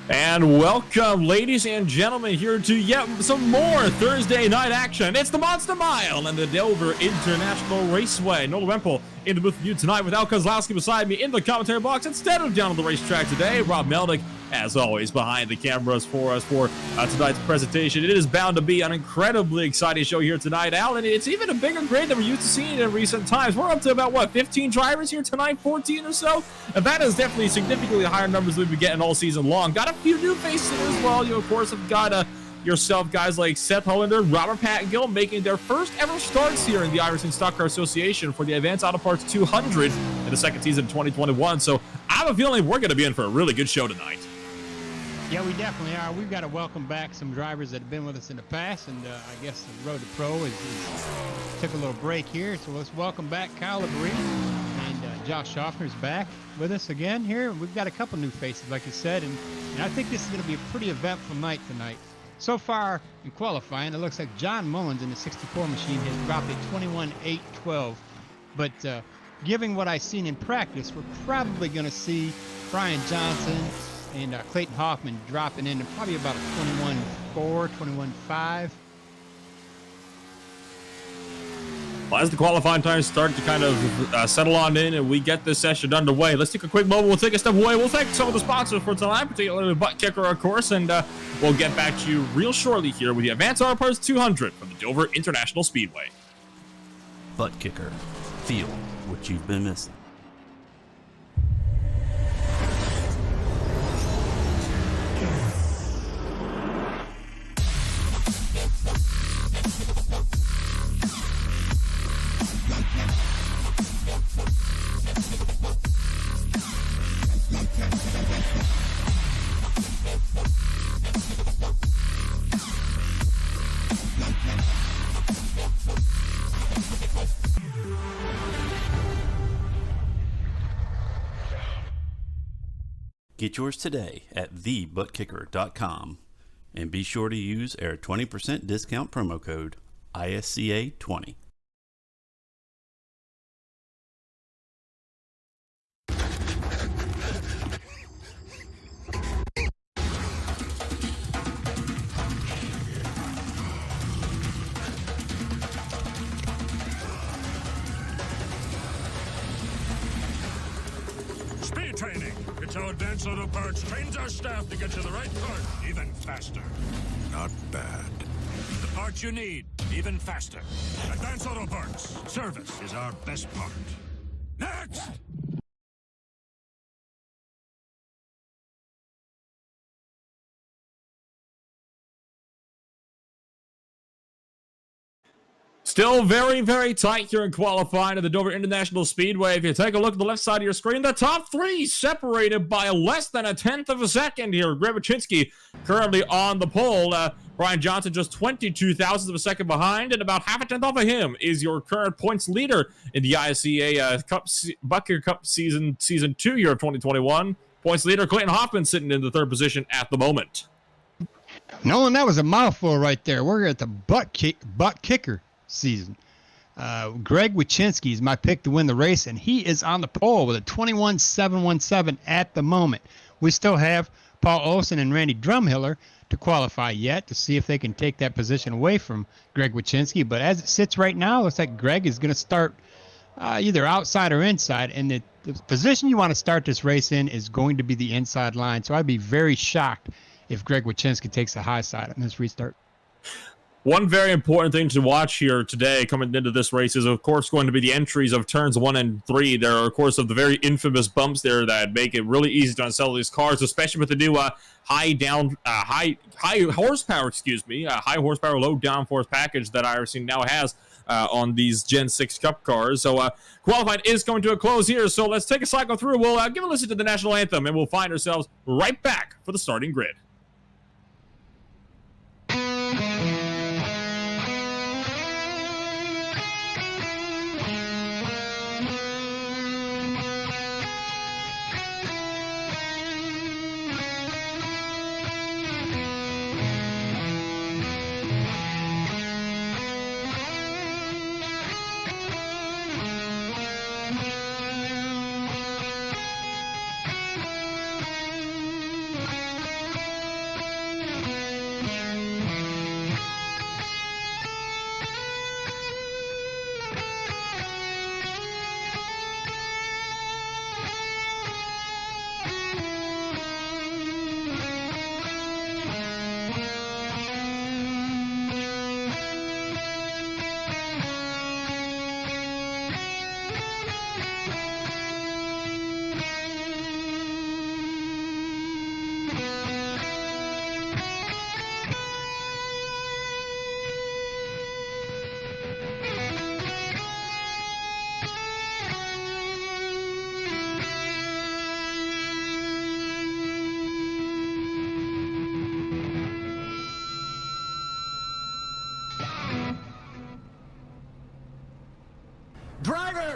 And welcome, ladies and gentlemen, here to yet some more Thursday night action. It's the Monster Mile and the Dover International Raceway. Noel Wempel in the booth with you tonight with Al Kozlowski beside me in the commentary box. Instead of down on the racetrack today, Rob Melnick, as always, behind the cameras for us for tonight's presentation. It is bound to be an incredibly exciting show here tonight, Al, and it's even a bigger grid than we're used to seeing in recent times. We're up to about, what, 15 drivers here tonight, 14 or so? And that is definitely significantly higher numbers than we've been getting all season long. Got a few new faces as well. You, of course, have got yourself guys like Seth Hollander, Robert Pattengill making their first ever starts here in the Irish Stock Car Association for the Advanced Auto Parts 200 in the second season of 2021. So I have a feeling we're going to be in for a really good show tonight. Yeah, we definitely are. We've got to welcome back some drivers that have been with us in the past, and I guess the Road to Pro took a little break here. So let's welcome back Kyle Labrie, and Josh Shafner is back with us again here. We've got a couple new faces, like you said, and I think this is going to be a pretty eventful night tonight. So far in qualifying, it looks like John Mullins in the 64 machine has dropped a 21.812. But given what I've seen in practice, we're probably going to see Brian Johnson and Clayton Hoffman dropping in probably about a 21.4, 21.5. Well, as the qualifying times start to kind of settle on in and we get this session underway, let's take a quick moment. We'll take a step away. We'll thank some of the sponsors for tonight, particularly ButtKicker, of course, and we'll get back to you real shortly here with the Advanced Auto Parts 200 from the Dover International Speedway. ButtKicker. Feel what you've been missing. Get yours today at thebuttkicker.com and be sure to use our 20% discount promo code ISCA20. Speed training. It's how Advanced Auto Parts trains our staff to get you the right part even faster. Not bad. The parts you need, even faster. Advanced Auto Parts. Service is our best part. Next! Still very, very tight here in qualifying at the Dover International Speedway. If you take a look at the left side of your screen, the top three separated by less than a tenth of a second here. Greg Wyszynski currently on the pole. Brian Johnson just 22 thousandths of a second behind, and about half a tenth off of him is your current points leader in the ISCA ButtKicker Cup season 2 year of 2021. Points leader Clayton Hoffman sitting in the third position at the moment. Nolan, that was a mouthful right there. We're at the ButtKicker season. Greg Wyszynski is my pick to win the race, and he is on the pole with a 21.717 at the moment. We still have Paul Olsen and Randy Drumhiller to qualify yet to see if they can take that position away from Greg Wyszynski. But as it sits right now, it looks like Greg is going to start either outside or inside, and the position you want to start this race in is going to be the inside line. So I'd be very shocked if Greg Wyszynski takes the high side on this restart. One very important thing to watch here today coming into this race is, of course, going to be the entries of turns 1 and 3. There are, of course, of the very infamous bumps there that make it really easy to unsell these cars, especially with the new high horsepower, high horsepower, low downforce package that IRC now has on these Gen 6 Cup cars. So qualifying is coming to a close here, so let's take a cycle through. We'll give a listen to the National Anthem, and we'll find ourselves right back for the starting grid.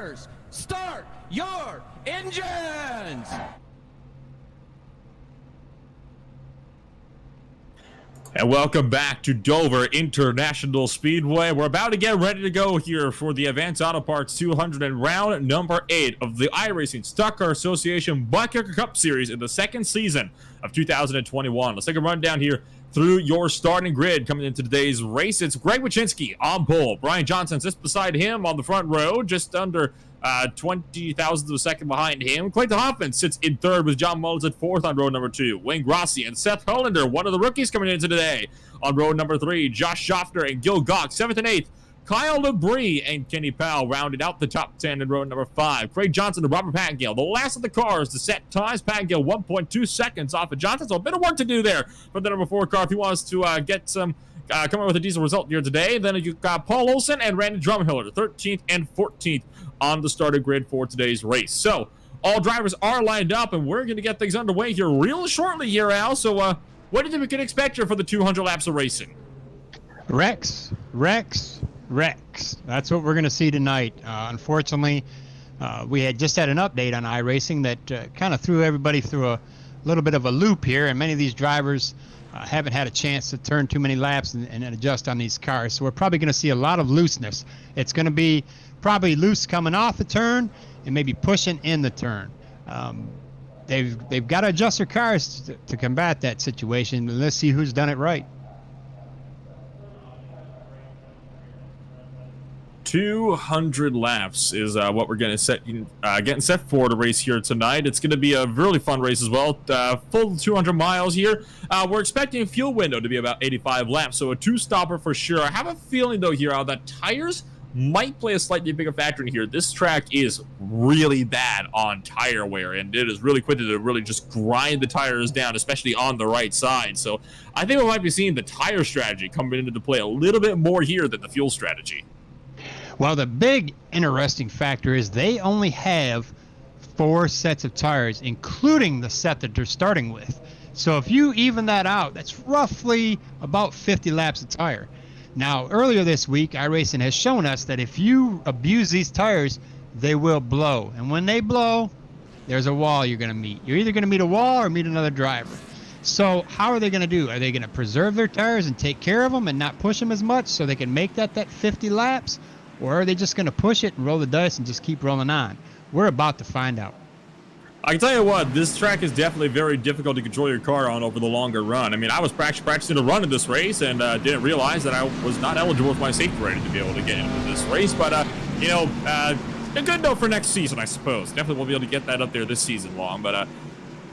Drivers, start your engines! And welcome back to Dover International Speedway. We're about to get ready to go here for the Advanced Auto Parts 200 and round number 8 of the iRacing Stock Car Association ButtKicker Cup Series in the second season of 2021. Let's take a run down here through your starting grid coming into today's race. It's Greg Wyszynski on pole. Brian Johnson just beside him on the front row, just under 20 thousandths of a second behind him. Clayton Hoffman sits in third with John Mullins at fourth on row number 2. Wayne Grossi and Seth Hollander, one of the rookies coming into today, on row number 3. Josh Shafner and Gil Gach, 7th and 8th. Kyle Labrie and Kenny Powell rounded out the top 10 in row number 5. Craig Johnson and Robert Pattengill, the last of the cars to set times. Pattengill 1.2 seconds off of Johnson, so a bit of work to do there for the number 4 car if he wants to get some come up with a decent result here today. Then you've got Paul Olsen and Randy Drumhiller, 13th and 14th on the starter grid for today's race. So all drivers are lined up, and we're going to get things underway here real shortly here, Al. So what do you think we can expect here for the 200 laps of racing? Rex. That's what we're going to see tonight. Unfortunately, we had just had an update on iRacing that kind of threw everybody through a little bit of a loop here, and many of these drivers haven't had a chance to turn too many laps and adjust on these cars. So we're probably going to see a lot of looseness. It's going to be probably loose coming off the turn and maybe pushing in the turn. They've got to adjust their cars to combat that situation. Let's see who's done it right. 200 laps is what we're going to getting set for the race here tonight. It's going to be a really fun race as well. Full 200 miles here. We're expecting fuel window to be about 85 laps, so a 2-stopper for sure. I have a feeling though here that tires might play a slightly bigger factor in here. This track is really bad on tire wear, and it is really quick to really just grind the tires down, especially on the right side. So I think we might be seeing the tire strategy coming into play a little bit more here than the fuel strategy. Well, the big interesting factor is they only have 4 sets of tires, including the set that they're starting with. So if you even that out, that's roughly about 50 laps of tire. Now, earlier this week, iRacing has shown us that if you abuse these tires, they will blow. And when they blow, there's a wall you're going to meet. You're either going to meet a wall or meet another driver. So how are they going to do? Are they going to preserve their tires and take care of them and not push them as much so they can make that 50 laps? Or are they just going to push it and roll the dice and just keep rolling on? We're about to find out. I can tell you what, this track is definitely very difficult to control your car on over the longer run. I mean, I was practicing to run in this race and didn't realize that I was not eligible with my safety rating to be able to get into this race. But, a good note for next season, I suppose. Definitely won't be able to get that up there this season long. But,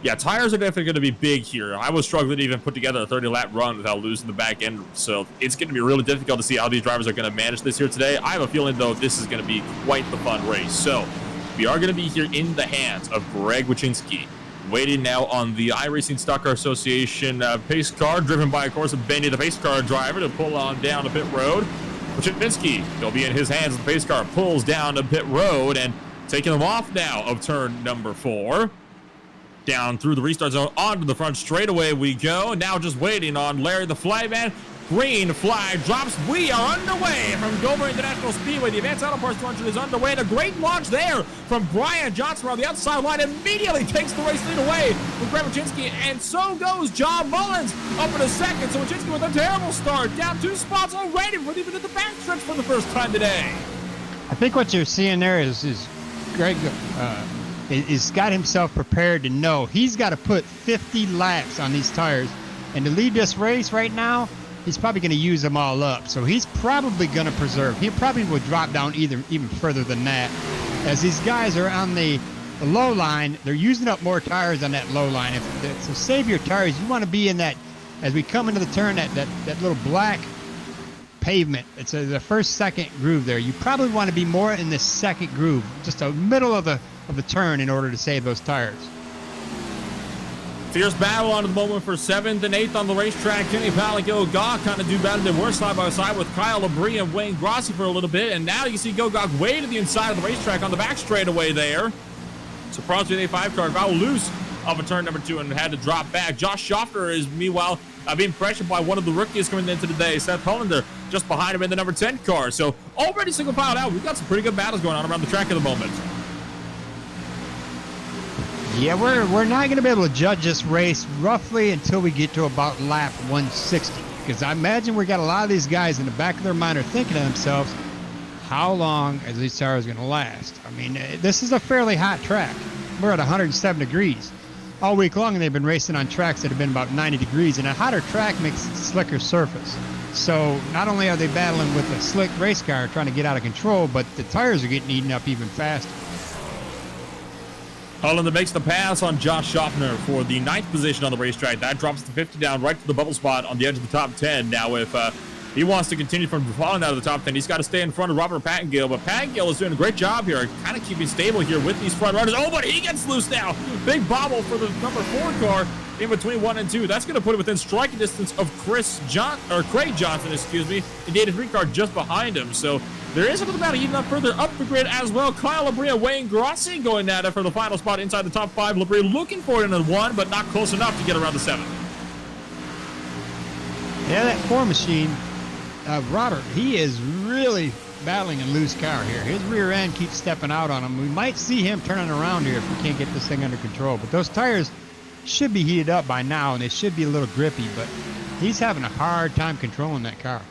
yeah, tires are definitely going to be big here. I was struggling to even put together a 30-lap run without losing the back end. So it's going to be really difficult to see how these drivers are going to manage this here today. I have a feeling, though, this is going to be quite the fun race. So we are going to be here in the hands of Greg Wyszynski, waiting now on the iRacing Stock Car Association pace car, driven by, of course, Benny, the pace car driver, to pull on down the pit road. Wyszynski, he'll be in his hands as the pace car pulls down the pit road and taking them off now of turn number 4. Down through the restart zone onto the front straightaway we go. Now just waiting on Larry the Flyman. Green flag drops. We are underway from Dover International Speedway. The Advanced Auto Parts 200 is underway. And a great launch there from Brian Johnson on the outside line. Immediately takes the race lead away from Greg Wyszynski. And so goes John Mullins up in a second. So Wyszynski with a terrible start. Down 2 spots already for even at the backstretch for the first time today. I think what you're seeing there is Greg is got himself prepared to know he's got to put 50 laps on these tires. And to lead this race right now, he's probably going to use them all up. So he's probably going to preserve. He probably will drop down even further than that. As these guys are on the low line, they're using up more tires on that low line. So save your tires. You want to be in that, as we come into the turn, that little black pavement. It's the first, second groove there. You probably want to be more in the second groove, just the middle of the turn in order to save those tires. Fierce battle on the moment for 7th and 8th on the racetrack. Kenny Powell and Gil Gach kind of do better than worse side by side with Kyle Labrie and Wayne Grossi for a little bit. And now you see Gil Gach way to the inside of the racetrack on the back straightaway there. Surprisingly, the A5 car got loose of a turn number 2 and had to drop back. Josh Shafner is, meanwhile, being pressured by one of the rookies coming into the day, Seth Hollander, just behind him in the number 10 car. So already single filed out. We've got some pretty good battles going on around the track at the moment. Yeah, we're not going to be able to judge this race roughly until we get to about lap 160. Because I imagine we got a lot of these guys in the back of their mind are thinking to themselves, how long is these tires going to last? I mean, this is a fairly hot track. We're at 107 degrees. All week long, and they've been racing on tracks that have been about 90 degrees, and a hotter track makes a slicker surface. So not only are they battling with a slick race car trying to get out of control, but the tires are getting eaten up even faster. Hollander makes the pass on Josh Shafner for the 9th position on the racetrack. That drops the 50 down right to the bubble spot on the edge of the top 10. Now, if he wants to continue from falling out of the top 10, he's got to stay in front of Robert Pattengill. But Pattengill is doing a great job here, kind of keeping stable here with these front runners. Oh, but he gets loose now. Big bobble for the number 4 car in between 1 and 2. That's going to put it within striking distance of Craig Johnson, in the 83 car just behind him. So there is a little battle even up further up the grid as well. Kyle Labrie and Wayne Grossi going at it for the final spot inside the top 5. Labrie looking for it in the 1, but not close enough to get around the 7. Yeah, that 4 machine, Robert, he is really battling a loose car here. His rear end keeps stepping out on him. We might see him turning around here if we can't get this thing under control. But those tires should be heated up by now, and they should be a little grippy, but he's having a hard time controlling that car.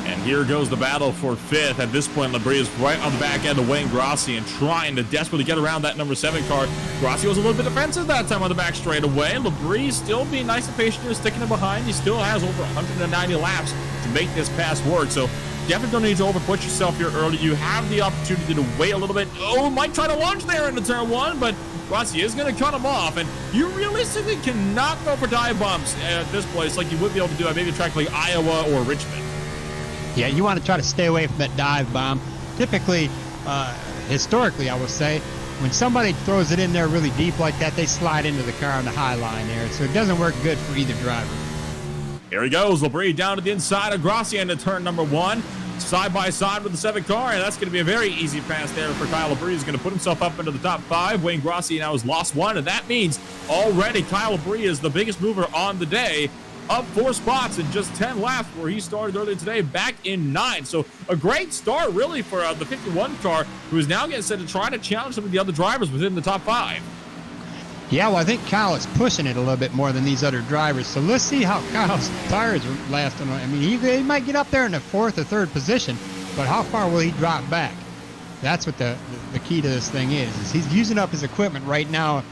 And here goes the battle for 5th. At this point, Labrie is right on the back end of Wayne Grossi and trying to desperately get around that number 7 car. Grossi was a little bit defensive that time on the back straightaway. Labrie still being nice and patient here, sticking him behind. He still has over 190 laps to make this pass work. So definitely don't need to overput yourself here early. You have the opportunity to wait a little bit. Oh, might try to launch there into turn 1, but Grossi is going to cut him off. And you realistically cannot go for dive bombs at this place like you would be able to do at maybe a track like Iowa or Richmond. Yeah, you want to try to stay away from that dive bomb. Typically, historically, I would say, when somebody throws it in there really deep like that, they slide into the car on the high line there. So it doesn't work good for either driver. Here he goes, Labrie down to the inside of Grossi into turn number 1. Side by side with the 7 car, and that's going to be a very easy pass there for Kyle Labrie. He's going to put himself up into the top 5. Wayne Grossi now has lost 1, and that means already Kyle Labrie is the biggest mover on the day. Up 4 spots in just 10 laps where he started earlier today, back in 9. So a great start really for the 51 car, who is now getting set to try to challenge some of the other drivers within the top 5. Yeah, well, I think Kyle is pushing it a little bit more than these other drivers. So let's see how Kyle's tires are lasting. I mean, he might get up there in the 4th or 3rd position, but how far will he drop back? That's what the key to this thing is he's using up his equipment right now.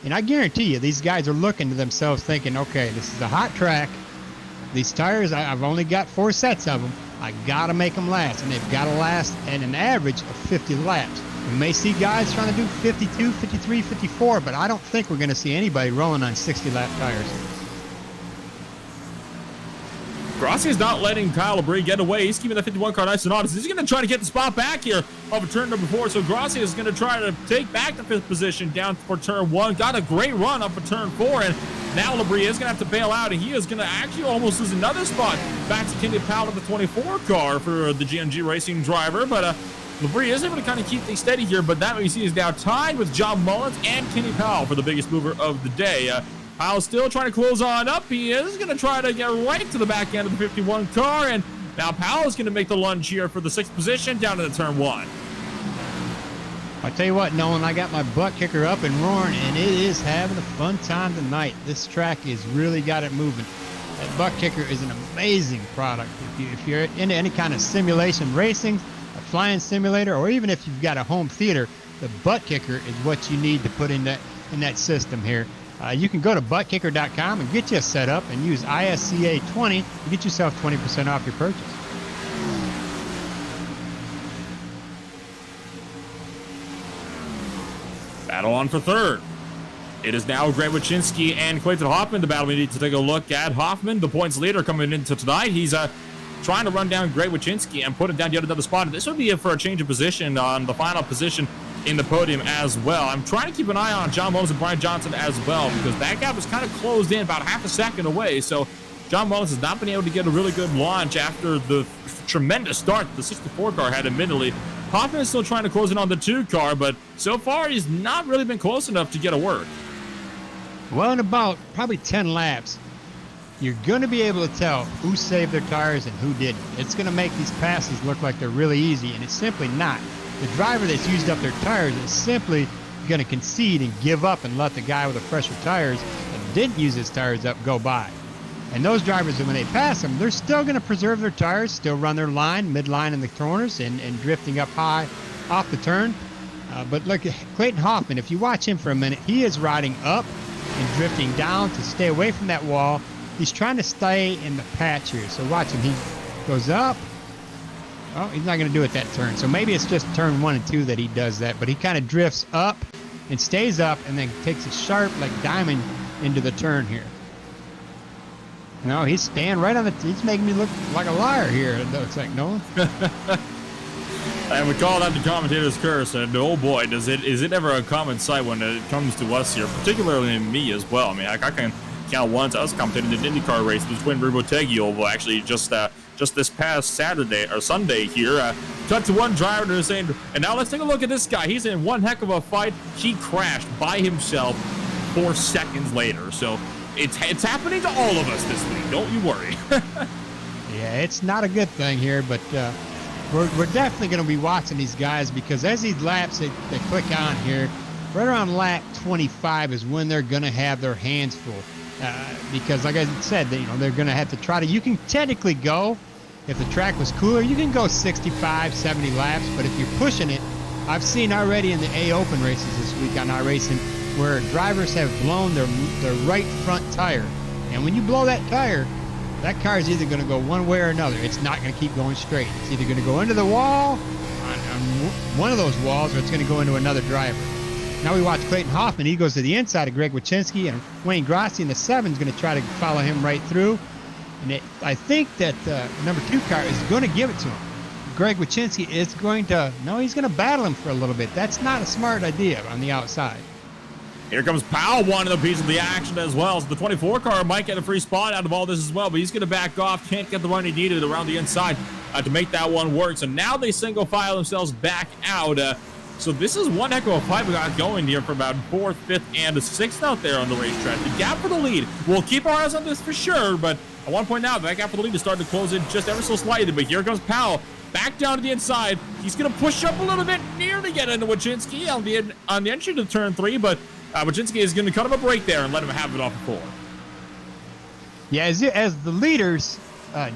And I guarantee you, these guys are looking to themselves thinking, okay, this is a hot track. These tires, I've only got 4 sets of them. I got to make them last, and they've got to last at an average of 50 laps. We may see guys trying to do 52, 53, 54, but I don't think we're going to see anybody rolling on 60-lap tires. Grossi is not letting Kyle Labrie get away. He's keeping that 51 car nice and honest. He's going to try to get the spot back here of turn number 4. So Grossi is going to try to take back the 5th position down for turn 1. Got a great run up for turn 4. And now Labrie is going to have to bail out. And he is going to actually almost lose another spot back to Kenny Powell of the 24 car for the GMG Racing driver. But Labrie is able to kind of keep things steady here. But that we see is now tied with John Mullins and Kenny Powell for the biggest mover of the day. Powell's still trying to close on up. He is going to try to get right to the back end of the 51 car. And now Powell's going to make the lunge here for the 6th position down to the turn 1. I tell you what, Nolan, I got my butt kicker up and roaring, and it is having a fun time tonight. This track has really got it moving. That butt kicker is an amazing product. If you're into any kind of simulation racing, a flying simulator, or even if you've got a home theater, the butt kicker is what you need to put in that system here. You can go to ButtKicker.com and get you set up and use ISCA 20 to get yourself 20% off your purchase. Battle on for 3rd. It is now Greg Wyszynski and Clayton Hoffman. The battle we need to take a look at. Hoffman, the points leader coming into tonight. He's trying to run down Greg Wyszynski and put him down yet another spot. This would be for a change of position on the final position in the podium as well. I'm trying to keep an eye on John Mullins and Brian Johnson as well, because that gap was kind of closed in about half a second away. So John Mullins has not been able to get a really good launch after the tremendous start the 64 car had admittedly Hoffman is still trying to close in on the 2 car, but so far he's not really been close enough to get a work. Well, in about probably 10 laps, you're going to be able to tell who saved their tires and who didn't. It's going to make these passes look like they're really easy, and it's simply not. The driver that's used up their tires is simply going to concede and give up and let the guy with the fresher tires that didn't use his tires up go by. And those drivers, when they pass them, they're still going to preserve their tires, still run their line, mid-line in the corners, and drifting up high off the turn. But look at Clayton Hoffman. If you watch him for a minute, he is riding up and drifting down to stay away from that wall. He's trying to stay in the patch here. So watch him. He goes up. Oh, he's not going to do it that turn. So maybe it's just turn 1 and 2 that he does that. But he kind of drifts up and stays up and then takes a sharp, like, diamond into the turn here. No, he's staying right on the... He's making me look like a liar here, it looks like, Nolan. And we call that the commentator's curse, and oh boy, is it ever a common sight when it comes to us here, particularly me as well. I mean, I can count once I was commentating the IndyCar race between Rubo actually just this past Saturday or Sunday here. Cut to one driver who's saying, and now let's take a look at this guy. He's in one heck of a fight. He crashed by himself 4 seconds later, so it's happening to all of us this week. Don't you worry. Yeah, it's not a good thing here, but we're definitely going to be watching these guys because as these laps they click on here, right around lap 25 is when they're going to have their hands full. Because like I said, they're going to have to try to, you can technically go, if the track was cooler, you can go 65, 70 laps, but if you're pushing it, I've seen already in the A Open races this week on iRacing, where drivers have blown their right front tire. And when you blow that tire, that car is either going to go one way or another. It's not going to keep going straight. It's either going to go into the wall, on one of those walls, or it's going to go into another driver. Now we watch Clayton Hoffman. He goes to the inside of Greg Wyszynski, and Wayne Grossi in the 7 is going to try to follow him right through. And I think that number 2 car is going to give it to him. Greg Wyszynski is going to, no, he's going to battle him for a little bit. That's not a smart idea on the outside. Here comes Powell, wanting a piece of the action as well. So the 24 car might get a free spot out of all this as well, but he's going to back off. Can't get the run he needed around the inside to make that one work. So now they single file themselves back out. So this is one heck of a fight we got going here for about 4th, 5th, and 6th out there on the racetrack. The gap for the lead. We'll keep our eyes on this for sure, but I want to point out that gap for the lead is starting to close in just ever so slightly. But here comes Powell. Back down to the inside. He's going to push up a little bit, nearly get into Wyszynski on the entry to turn 3, but Wyszynski is going to cut him a break there and let him have it off the 4. Yeah, as the leaders,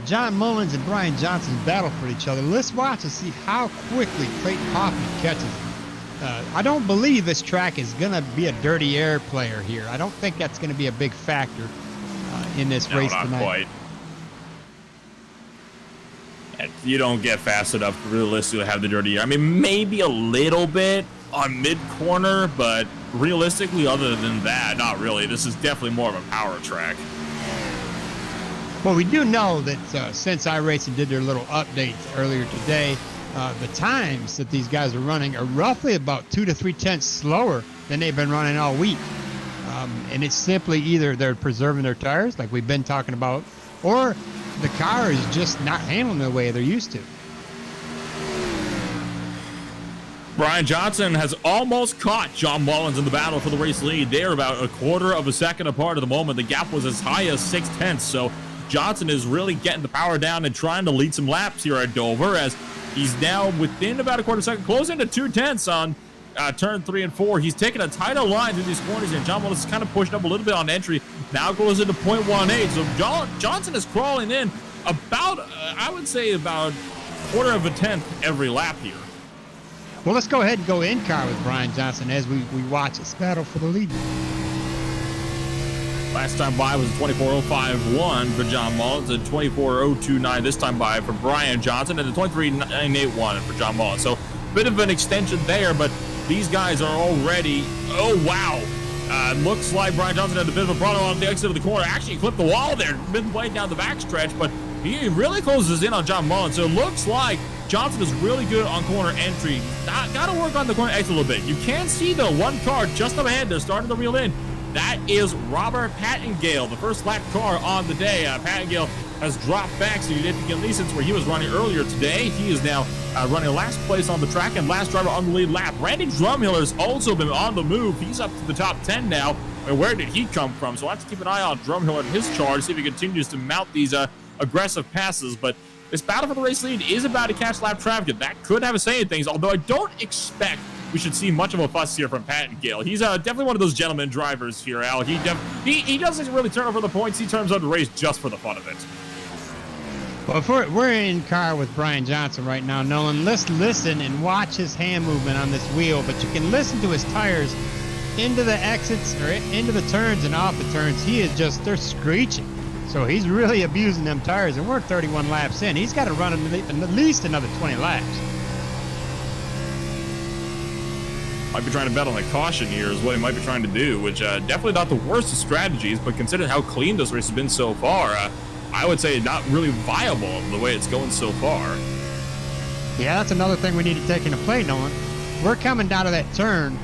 John Mullins and Brian Johnson battle for each other. Let's watch and see how quickly Clayton Hoffman catches him. I don't believe this track is going to be a dirty air player here. I don't think that's going to be a big factor in this race tonight. Not quite. You don't get fast enough to realistically have the dirty air. I mean, maybe a little bit on mid-corner, but realistically, other than that, not really. This is definitely more of a power track. Well, we do know that since iRacing did their little updates earlier today, the times that these guys are running are roughly about 2 to 3 tenths slower than they've been running all week. And it's simply either they're preserving their tires, like we've been talking about, or the car is just not handling the way they're used to. Brian Johnson has almost caught John Mullins in the battle for the race lead. They are about 1/4 of a second apart at the moment. The gap was as high as 6 tenths, so Johnson is really getting the power down and trying to lead some laps here at Dover, as he's now within about 1/4 second, closing to 2 tenths on turn 3 and 4. He's taking a tighter line through these corners, and John Mullins is kind of pushed up a little bit on entry. Now goes into 0.18. So Johnson is crawling in about, I would say, about 1/4 of a tenth every lap here. Well, let's go ahead and go in car with Brian Johnson as we watch this battle for the lead. Last time by was a 24.051 for John Mullins, and 24.029 this time by for Brian Johnson, and a 23.981 for John Mullins. So bit of an extension there, but these guys are already, oh wow. Looks like Brian Johnson had a bit of a problem on the exit of the corner. Actually clipped the wall there, midway down the backstretch, but he really closes in on John Mullins. So it looks like Johnson is really good on corner entry. Got to work on the corner exit a little bit. You can see the one car just up ahead. They're starting to reel in. That is Robert Pattengale, the first lap car on the day. Pattengale has dropped back significantly since where he was running earlier today. He is now running last place on the track and last driver on the lead lap. Randy Drumhiller's also been on the move. He's up to the top 10 now. And where did he come from? So I have to keep an eye on Drumhiller and his charge, see if he continues to mount these aggressive passes. But this battle for the race lead is about to catch lap traffic, and that could have a say in things, although I don't expect we should see much of a fuss here from Pattengale. He's definitely one of those gentleman drivers here, Al. He doesn't really turn over the points. He turns over the race just for the fun of it. Well, if we're in car with Brian Johnson right now, Nolan, let's listen and watch his hand movement on this wheel, but you can listen to his tires into the exits or into the turns and off the turns. They're screeching. So he's really abusing them tires, and we're 31 laps in. He's got to run at least another 20 laps. Might be trying to bet on a caution here is what he might be trying to do, which definitely not the worst of strategies, but considering how clean this race has been so far, I would say not really viable the way it's going so far. Yeah, that's another thing we need to take into play, Nolan. We're coming down to that turn,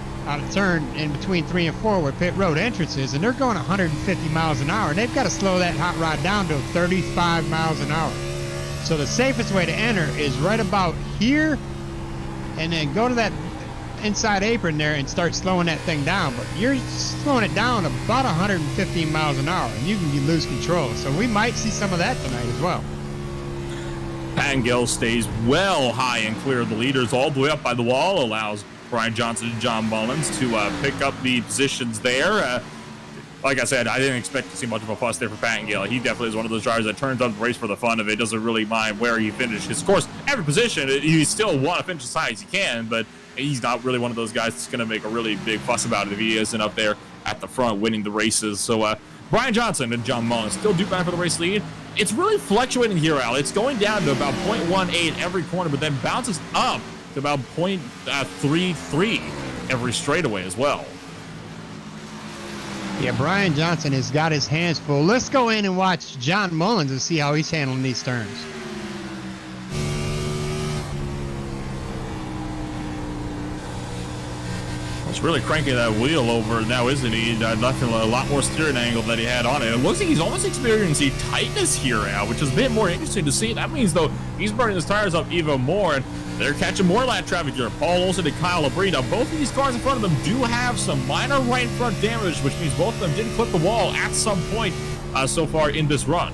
in between 3 and 4 where pit road entrance is, and they're going 150 miles an hour, and they've got to slow that hot rod down to 35 miles an hour. So the safest way to enter is right about here, and then go to that inside apron there and start slowing that thing down. But you're slowing it down about 115 miles an hour, and you can lose control. So we might see some of that tonight as well. Pattengale stays well high and clear of the leaders all the way up by the wall, allows Brian Johnson and John Mullins to pick up the positions there. Like I said, I didn't expect to see much of a fuss there for Pattengale. He definitely is one of those drivers that turns up the race for the fun of it, doesn't really mind where he finishes. Of course, every position, you still want to finish as high as you can, but he's not really one of those guys that's going to make a really big fuss about it if he isn't up there at the front winning the races. So Brian Johnson and John Mullins still do battle for the race lead. It's really fluctuating here, Al. It's going down to about 0.18 every corner, but then bounces up to about 0.33 every straightaway as well. Yeah, Brian Johnson has got his hands full. Let's go in and watch John Mullins and see how he's handling these turns. He's really cranking that wheel over now, isn't he? Nothing, a lot more steering angle than he had on it. It looks like he's almost experiencing tightness here now, which is a bit more interesting to see. That means, though, he's burning his tires up even more, and they're catching more lap traffic here. Paul Olsen and Kyle Labrie. Now, both of these cars in front of them do have some minor right front damage, which means both of them did clip the wall at some point so far in this run.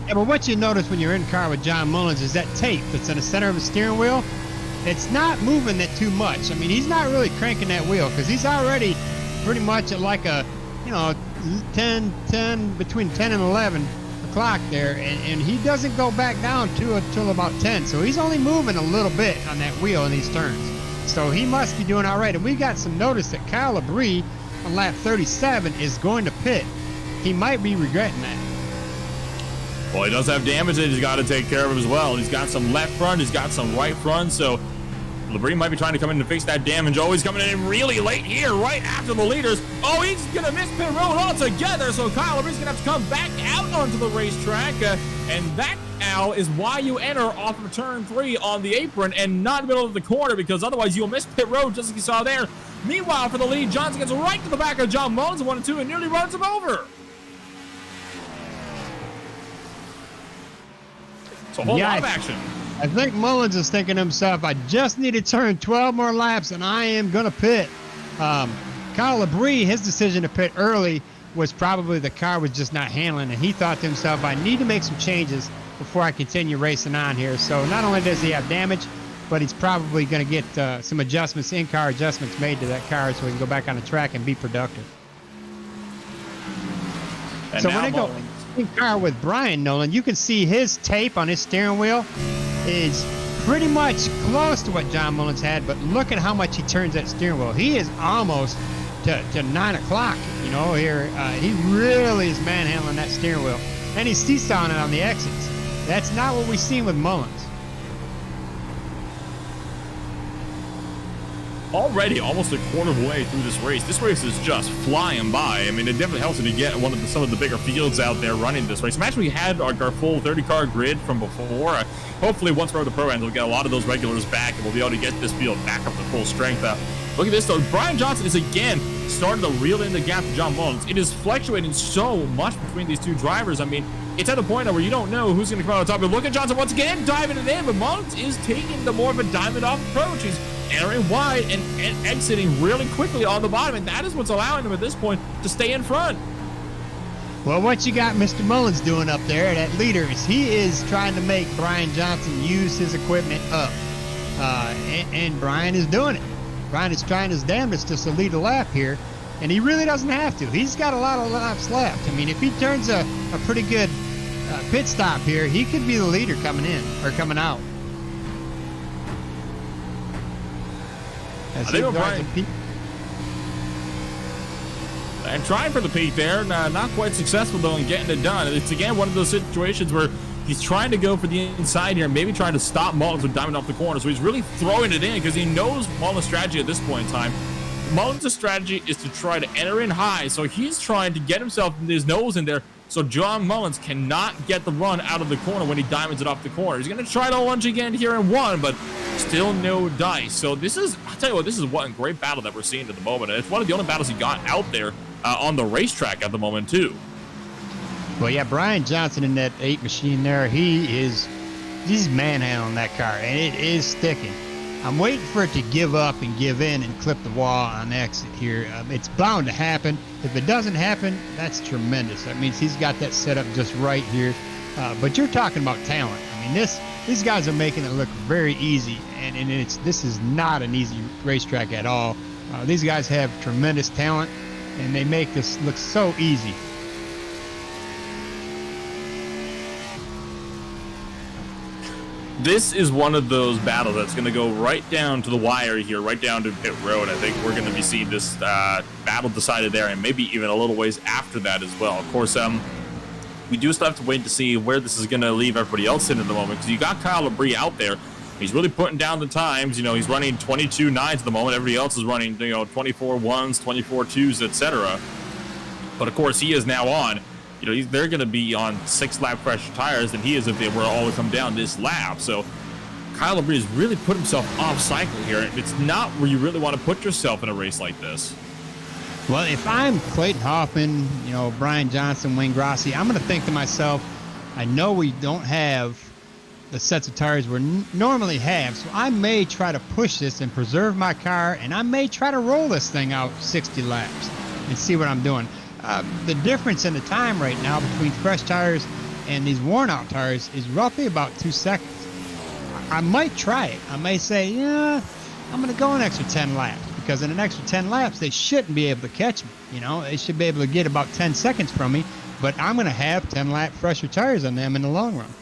Yeah, but what you notice when you're in car with John Mullins is that tape that's in the center of the steering wheel. It's not moving it too much. I mean, he's not really cranking that wheel because he's already pretty much at like a, 10, between 10 and 11 o'clock there, and he doesn't go back down until about 10. So he's only moving a little bit on that wheel in these turns. So he must be doing all right. And we got some notice that Kyle Labrie on lap 37 is going to pit. He might be regretting that. Well, he does have damage that he's got to take care of as well. He's got some left front, he's got some right front, so Labrie might be trying to come in to fix that damage. Oh, he's coming in really late here, right after the leaders. Oh, he's going to miss pit road altogether, so Kyle Labrie's going to have to come back out onto the racetrack, and that, Al, is why you enter off of turn 3 on the apron and not in the middle of the corner, because otherwise you'll miss pit road just like you saw there. Meanwhile, for the lead, Johnson gets right to the back of John Mullins, 1 and 2, and nearly runs him over. So a whole lot of action. I think Mullins is thinking to himself, I just need to turn 12 more laps and I am going to pit. Kyle Labrie, his decision to pit early was probably the car was just not handling it. He thought to himself, I need to make some changes before I continue racing on here. So not only does he have damage, but he's probably going to get some adjustments, in-car adjustments made to that car so he can go back on the track and be productive. And so when they go in car with Brian Nolan, you can see his tape on his steering wheel is pretty much close to what John Mullins had, but look at how much he turns that steering wheel. He is almost to 9 o'clock, here. He really is manhandling that steering wheel, and he's seesawing it on the exits. That's not what we've seen with Mullins. Already almost a quarter of the way through this race. This race is just flying by. I mean, it definitely helps to get some of the bigger fields out there running this race. Imagine we had our full 30-car grid from before. Hopefully, once we're at the pro end, we'll get a lot of those regulars back, and we'll be able to get this field back up to full strength. Look at this, though. Brian Johnson is again starting to reel in the gap to John Mullins. It is fluctuating so much between these two drivers. I mean, it's at the point now where you don't know who's going to come out on top. But look at Johnson once again diving it in, but Mullins is taking the more of a diamond-off approach. He's entering wide and exiting really quickly on the bottom, and that is what's allowing him at this point to stay in front. Well, what you got Mr. Mullins doing up there, that leader, is he is trying to make Brian Johnson use his equipment up. And Brian is doing it. Brian is trying his damnedest just to lead a lap here, and he really doesn't have to. He's got a lot of laps left. I mean, if he turns a pretty good pit stop here, he could be the leader coming in or coming out. I think Brian, and trying for the peak there, not quite successful though in getting it done. It's again one of those situations where he's trying to go for the inside here, maybe trying to stop Mullins with diamond off the corner. So he's really throwing it in because he knows Mullins' strategy at this point in time. Mullins' strategy is to try to enter in high, so he's trying to get himself his nose in there so John Mullins cannot get the run out of the corner when he diamonds it off the corner. He's going to try to lunge again here in one, but still no dice. So this is, I'll tell you what, this is one great battle that we're seeing at the moment. And it's one of the only battles he got out there on the racetrack at the moment, too. Well, yeah, Brian Johnson in that 8 machine there, he's manhandling that car, and it is sticking. I'm waiting for it to give up and give in and clip the wall on exit here. It's bound to happen. If it doesn't happen, that's tremendous. That means he's got that set up just right here. But you're talking about talent. I mean, these guys are making it look very easy, and this is not an easy racetrack at all. These guys have tremendous talent, and they make this look so easy. This is one of those battles that's going to go right down to the wire here, right down to pit road. I think we're going to be seeing this battle decided there, and maybe even a little ways after that as well. Of course, we do still have to wait to see where this is going to leave everybody else in at the moment, because you got Kyle Labrie out there. He's really putting down the times. You know, he's running 22.9s at the moment. Everybody else is running, 24.1s, 24.2s, etc. But of course, he is now on. They're going to be on 6-lap fresher tires than he is if they were all to come down this lap. So Kyle Labrie has really put himself off cycle here. It's not where you really want to put yourself in a race like this. Well, if I'm Clayton Hoffman, Brian Johnson, Wayne Grossi, I'm going to think to myself, I know we don't have the sets of tires we normally have, so I may try to push this and preserve my car, and I may try to roll this thing out 60 laps and see what I'm doing. The difference in the time right now between fresh tires and these worn-out tires is roughly about 2 seconds. I might try it. I may say, yeah, I'm going to go an extra 10 laps, because in an extra 10 laps, they shouldn't be able to catch me. They should be able to get about 10 seconds from me, but I'm going to have 10-lap fresher tires on them in the long run.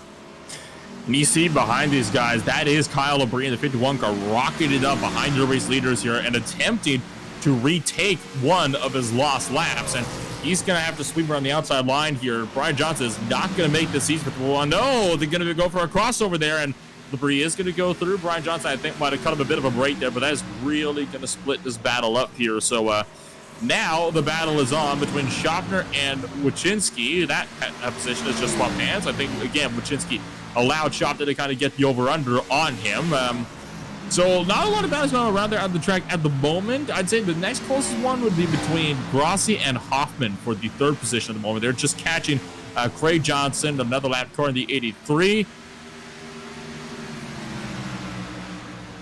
And you see behind these guys, that is Kyle Labrie in the 51 car, rocketed up behind your race leaders here and attempting to retake one of his lost laps. And he's going to have to sweep around the outside line here. Brian Johnson is not going to make the season for one. No, they're going to go for a crossover there, and Labrie is going to go through. Brian Johnson, I think, might have cut him a bit of a break there, but that is really going to split this battle up here. So now the battle is on between Shafner and Wachinski. That position is just swapped hands. I think, again, Wachinski allowed Shafner to kind of get the over-under on him. So not a lot of battles going around there on the track at the moment. I'd say the next closest one would be between Grossi and Hoffman for the 3rd position at the moment. They're just catching Craig Johnson, another lap car in the 83.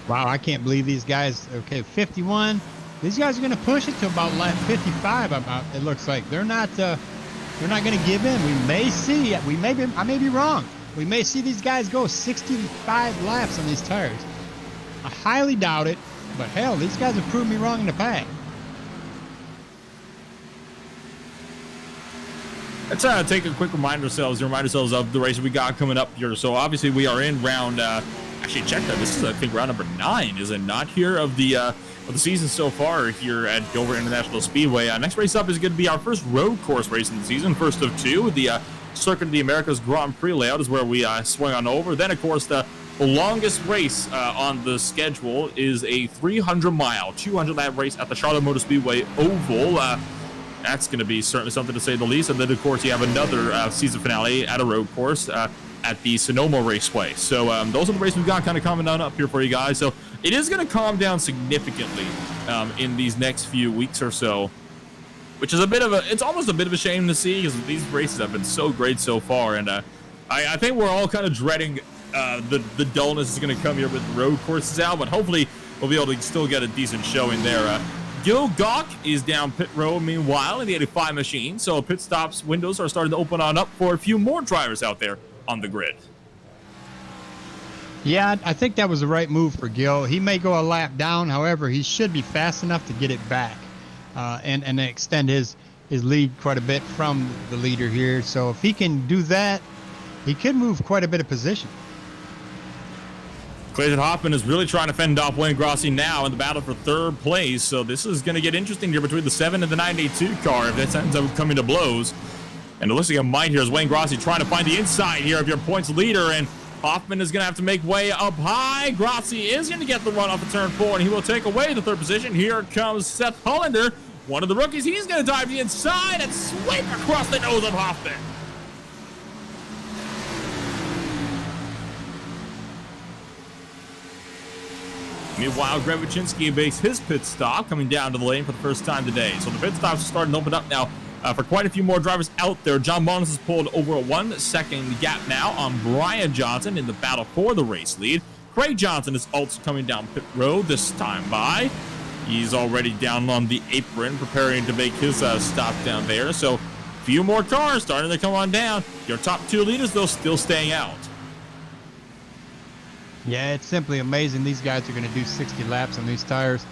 Wow, I can't believe these guys. Okay, 51. These guys are going to push it to about lap 55. It looks like they're not going to give in. We may see. I may be wrong. We may see these guys go 65 laps on these tires. I highly doubt it, but hell, these guys have proved me wrong in the past. Let's take a quick remind ourselves of the race we got coming up here. So obviously we are in round, actually check that, this is I think round number 9, is it not, here of the season so far here at Dover International Speedway. Next race up is going to be our first road course race in the season, first of 2. The Circuit of the Americas Grand Prix layout is where we swing on over. Then, of course, the longest race on the schedule is a 300-mile, 200-lap race at the Charlotte Motor Speedway Oval. That's going to be certainly something to say the least. And then, of course, you have another season finale at a road course at the Sonoma Raceway. So those are the races we've got kind of coming down up here for you guys. So it is going to calm down significantly in these next few weeks or so, which is it's almost a bit of a shame to see because these races have been so great so far. And I think we're all kind of dreading the dullness is going to come here with the road courses out, but hopefully we'll be able to still get a decent showing there. Gil Gawk is down pit road meanwhile in the 85 machine, so pit stops windows are starting to open on up for a few more drivers out there on the grid. Yeah, I think that was the right move for Gil. He may go a lap down, however, he should be fast enough to get it back and extend his lead quite a bit from the leader here. So if he can do that, he could move quite a bit of position. Clayton Hoffman is really trying to fend off Wayne Grossi now in the battle for third place. So this is going to get interesting here between the 7 and the 982 car if this ends up coming to blows. And it looks like a might here as Wayne Grossi trying to find the inside here of your points leader. And Hoffman is going to have to make way up high. Grossi is going to get the run off of turn 4, and he will take away the third position. Here comes Seth Hollander, one of the rookies. He's going to dive the inside and sweep across the nose of Hoffman. Meanwhile, Greg Wyszynski makes his pit stop coming down to the lane for the first time today. So the pit stops are starting to open up now for quite a few more drivers out there. John Mullins has pulled over a 1 second gap now on Brian Johnson in the battle for the race lead. Craig Johnson is also coming down pit road this time by. He's already down on the apron preparing to make his stop down there. So a few more cars starting to come on down. Your top 2 leaders, though, still staying out. Yeah, it's simply amazing. These guys are going to do 60 laps on these tires.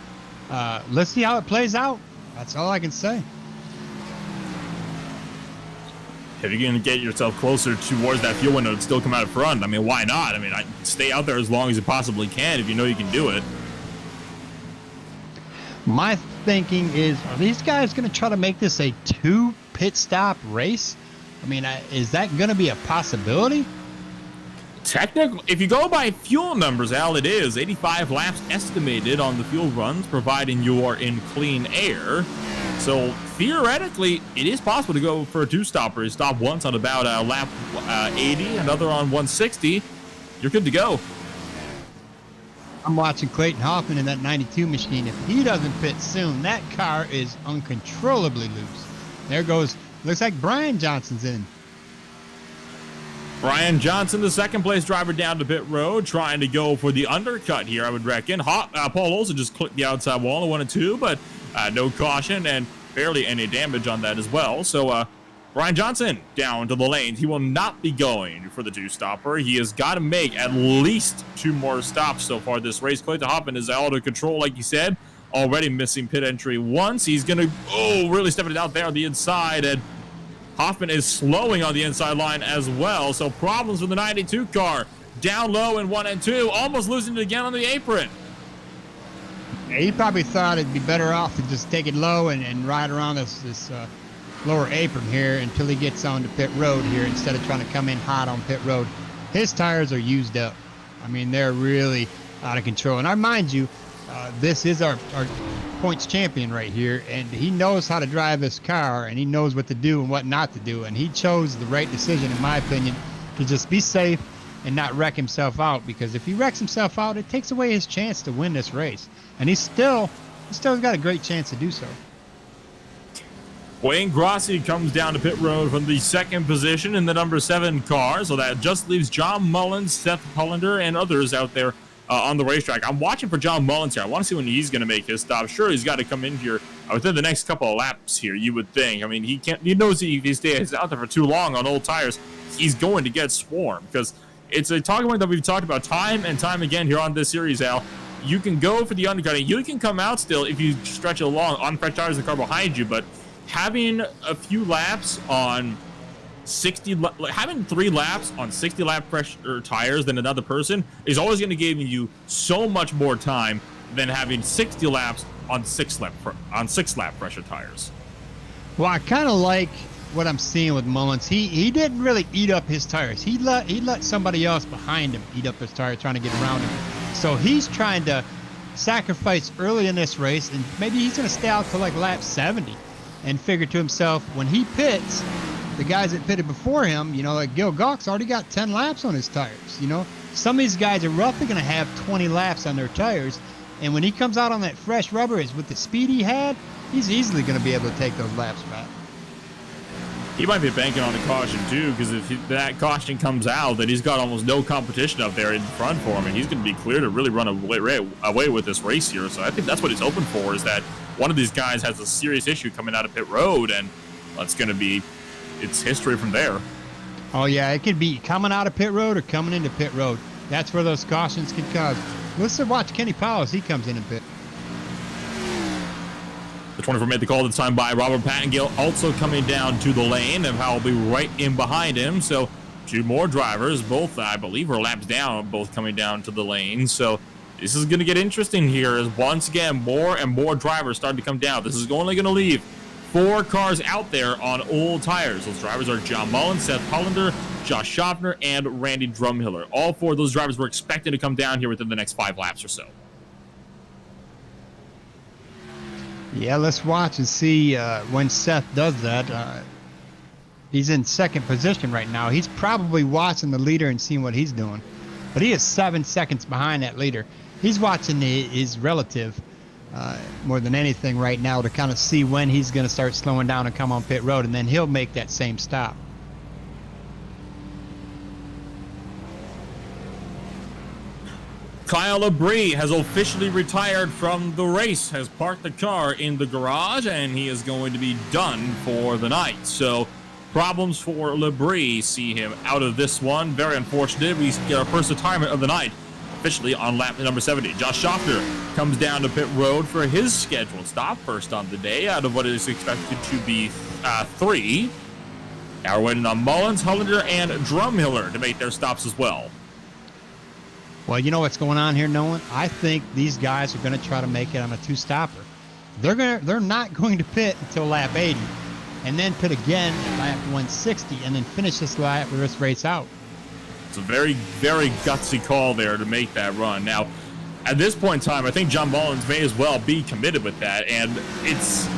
Let's see how it plays out. That's all I can say. If you're going to get yourself closer towards that fuel window and still come out front, I mean, why not? I mean, stay out there as long as you possibly can if you know you can do it. My thinking is, are these guys going to try to make this a 2 pit stop race? I mean, is that going to be a possibility? Technically, if you go by fuel numbers, Al, it is 85 laps estimated on the fuel runs, providing you are in clean air. So theoretically, it is possible to go for a 2-stopper. You stop once on about lap 80, another on 160. You're good to go. I'm watching Clayton Hoffman in that 92 machine. If he doesn't pit soon, that car is uncontrollably loose. There goes, looks like Brian Johnson's in. Brian Johnson, the second place driver down to pit road, trying to go for the undercut here, I would reckon. Paul Olsen just clipped the outside wall in 1 and 2, but no caution and barely any damage on that as well. So Brian Johnson down to the lanes. He will not be going for the 2-stopper. He has got to make at least 2 more stops so far this race. Clayton Hoffman is out of control, like you said, already missing pit entry once. He's going to, really stepping it out there on the inside, and Hoffman is slowing on the inside line as well. So problems with the 92 car. Down low in 1 and 2, almost losing it again on the apron. He probably thought it'd be better off to just take it low and ride around this lower apron here until he gets on to pit road here instead of trying to come in hot on pit road. His tires are used up. I mean, they're really out of control. And I mind you, this is our points champion right here, and he knows how to drive this car, and he knows what to do and what not to do, and he chose the right decision, in my opinion, to just be safe and not wreck himself out, because if he wrecks himself out, it takes away his chance to win this race, and he's still got a great chance to do so. Wayne Grossi comes down to pit road from the 2nd position in the number 7 car, so that just leaves John Mullins, Seth Hollander, and others out there on the racetrack. I'm watching for John Mullins here. I want to see when he's going to make his stop. Sure, he's got to come in here within the next couple of laps here, you would think. I mean, he knows if he stays out there for too long on old tires, he's going to get swarmed, because it's a talking point that we've talked about time and time again here on this series, Al. You can go for the undercutting. You can come out still if you stretch it along on fresh tires and the car behind you, but having a few laps on 60, having 3 laps on 60 lap pressure tires than another person is always going to give you so much more time than having 60 laps on 6 lap pressure tires. Well, I kind of like what I'm seeing with Mullins. He didn't really eat up his tires. He let somebody else behind him eat up his tires, trying to get around him. So he's trying to sacrifice early in this race, and maybe he's going to stay out to like lap 70 and figure to himself, when he pits, the guys that pitted before him, like Gil Gawk's already got 10 laps on his tires, some of these guys are roughly going to have 20 laps on their tires. And when he comes out on that fresh rubber, with the speed he had, he's easily going to be able to take those laps back. He might be banking on a caution too, because if that caution comes out, then he's got almost no competition up there in front for him, and he's going to be clear to really run away with this race here. So I think that's what he's hoping for, is that one of these guys has a serious issue coming out of pit road, and it's going to be, it's history from there. Oh yeah, it could be coming out of pit road or coming into pit road. That's where those cautions can cause. Let's watch Kenny Powell as he comes in pit. The 24 made the call this time by Robert Pattingill, also coming down to the lane, and Powell will be right in behind him. So 2 more drivers, both I believe are laps down, both coming down to the lane. So this is going to get interesting here, as once again more and more drivers starting to come down. This is only going to leave 4 cars out there on old tires. Those drivers are John Mullins, Seth Hollander, Josh Shafner, and Randy Drumhiller. All 4 of those drivers were expected to come down here within the next 5 laps or so. Yeah, let's watch and see when Seth does that. He's in 2nd position right now. He's probably watching the leader and seeing what he's doing. But he is 7 seconds behind that leader. He's watching his relative more than anything right now to kind of see when he's going to start slowing down and come on pit road, and then he'll make that same stop. Kyle Labrie has officially retired from the race, has parked the car in the garage, and he is going to be done for the night. So problems for Labrie see him out of this one. Very unfortunate. We get our first retirement of the night officially on lap number 70. Josh Shafner comes down to pit road for his scheduled stop, first on the day out of what is expected to be 3. Now we're waiting on Mullins, Hollander, and Drumhiller to make their stops as well. Well, you know what's going on here, Nolan? I think these guys are going to try to make it on a 2-stopper. They're not going to pit until lap 80, and then pit again at lap 160, and then finish this race out. It's a very, very gutsy call there to make that run. Now, at this point in time, I think John Mullins may as well be committed with that, and it's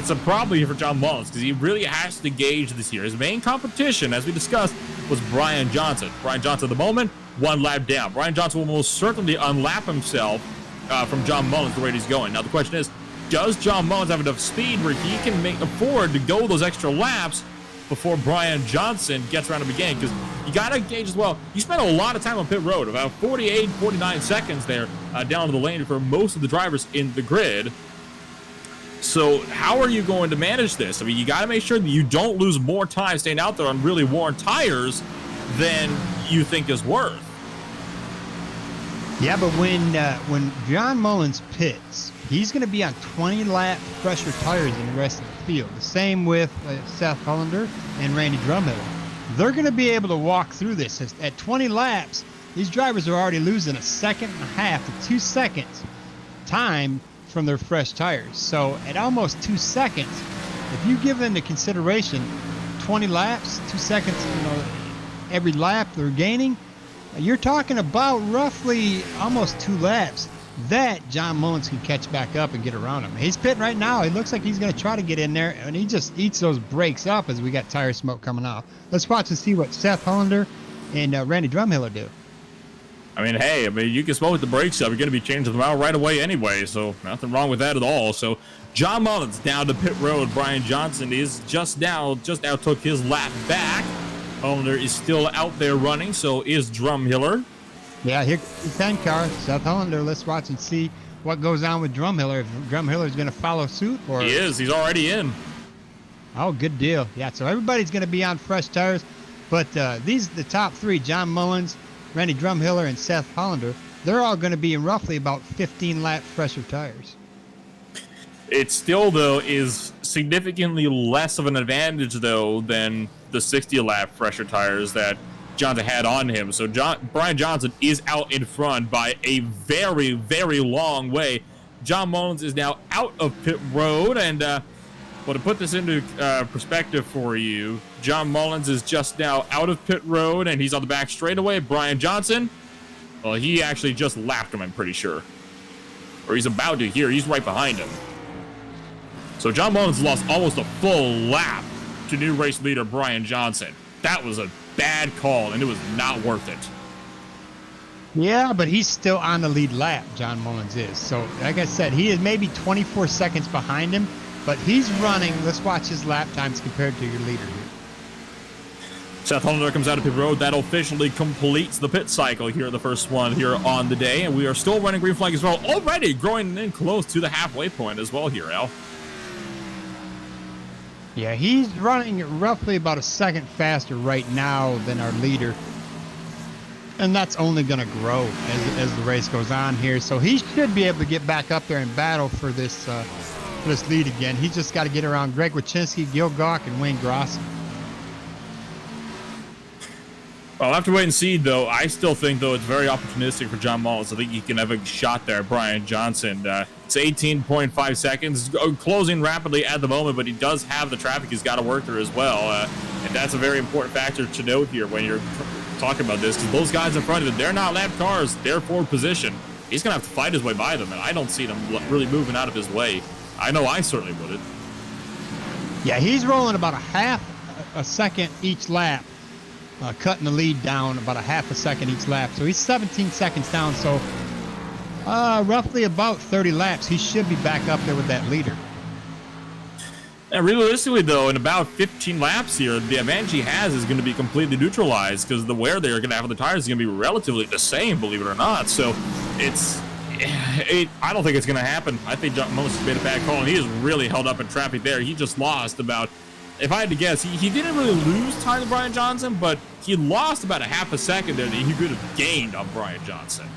a problem here for John Mullins because he really has to gauge this year. His main competition, as we discussed, was Brian Johnson. Brian Johnson, at the moment, 1 lap down. Brian Johnson will most certainly unlap himself from John Mullins the way he's going. Now, the question is, does John Mullins have enough speed where he can afford to go those extra laps before Brian Johnson gets around him again? Because you got to gauge as well. You spent a lot of time on pit road, about 48, 49 seconds there down to the lane for most of the drivers in the grid. So how are you going to manage this? I mean, you got to make sure that you don't lose more time staying out there on really worn tires than you think is worth. Yeah, but when John Mullins pits, he's going to be on 20-lap fresher tires than the rest of the field. The same with Seth Hollander and Randy Drumhiller. They're going to be able to walk through this. At 20 laps, these drivers are already losing 1.5 seconds to 2 seconds time from their fresh tires. So at almost 2 seconds, if you give into consideration 20 laps, 2 seconds, every lap they're gaining, you're talking about roughly almost 2 laps that John Mullins can catch back up and get around him. He's pitting right now. It looks like he's going to try to get in there, and he just eats those brakes up as we got tire smoke coming off. Let's watch and see what Seth Hollander and Randy Drumhiller do. I mean, hey, you can smoke the brakes up. You're going to be changing them out right away anyway, so nothing wrong with that at all. So John Mullins down to pit road. Brian Johnson is just now took his lap back. Hollander is still out there running, so is Drumhiller. Yeah, here the 10 car, Seth Hollander. Let's watch and see what goes on with Drumhiller. If Drumhiller is going to follow suit, or he is. He's already in. Oh, good deal. Yeah, so everybody's going to be on fresh tires, but the top 3, John Mullins, Randy Drumhiller, and Seth Hollander, they're all going to be in roughly about 15-lap fresher tires. It still, though, is significantly less of an advantage, though, than the 60-lap fresher tires that Johnson had on him. So Brian Johnson is out in front by a very, very long way. John Mullins is now out of pit road, and well, to put this into perspective for you, John Mullins is just now out of pit road, and he's on the back straightaway. Brian Johnson, well, he actually just lapped him, I'm pretty sure. Or he's about to here. He's right behind him. So John Mullins lost almost a full lap to new race leader Brian Johnson. That was a bad call, and it was not worth it. Yeah, but he's still on the lead lap, John Mullins is. So, like I said, he is maybe 24 seconds behind him, but he's running. Let's watch his lap times compared to your leader here. Seth Hollander comes out of pit road. That officially completes the pit cycle here, the first one here on the day. And we are still running green flag as well. Already growing in close to the halfway point as well here, Al. Yeah, he's running roughly about a second faster right now than our leader. And that's only going to grow as the race goes on here. So he should be able to get back up there and battle for this lead again. He's just got to get around Greg Wyszynski, Gil Gawk, and Wayne Grossi. Well, I'll have to wait and see, though. I still think, though, it's very opportunistic for John Mullins. I think he can have a shot there, Brian Johnson. It's 18.5 seconds, closing rapidly at the moment, but he does have the traffic he's got to work through as well. And that's a very important factor to note here when you're talking about this, because those guys in front of him, they're not lap cars, they're forward position. He's going to have to fight his way by them, and I don't see them really moving out of his way. I know I certainly wouldn't. Yeah, he's rolling about a half a second each lap. Cutting the lead down about a half a second each lap. So he's 17 seconds down. So roughly about 30 laps, he should be back up there with that leader. And realistically, though, in about 15 laps here, the advantage he has is going to be completely neutralized because the wear they're going to have on the tires is going to be relatively the same, believe it or not. So I don't think it's going to happen. I think John Mullins has made a bad call, and he has really held up in traffic there. He just lost about, if I had to guess, he didn't really lose time to Brian Johnson, but he lost about a half a second there that he could have gained on Brian Johnson.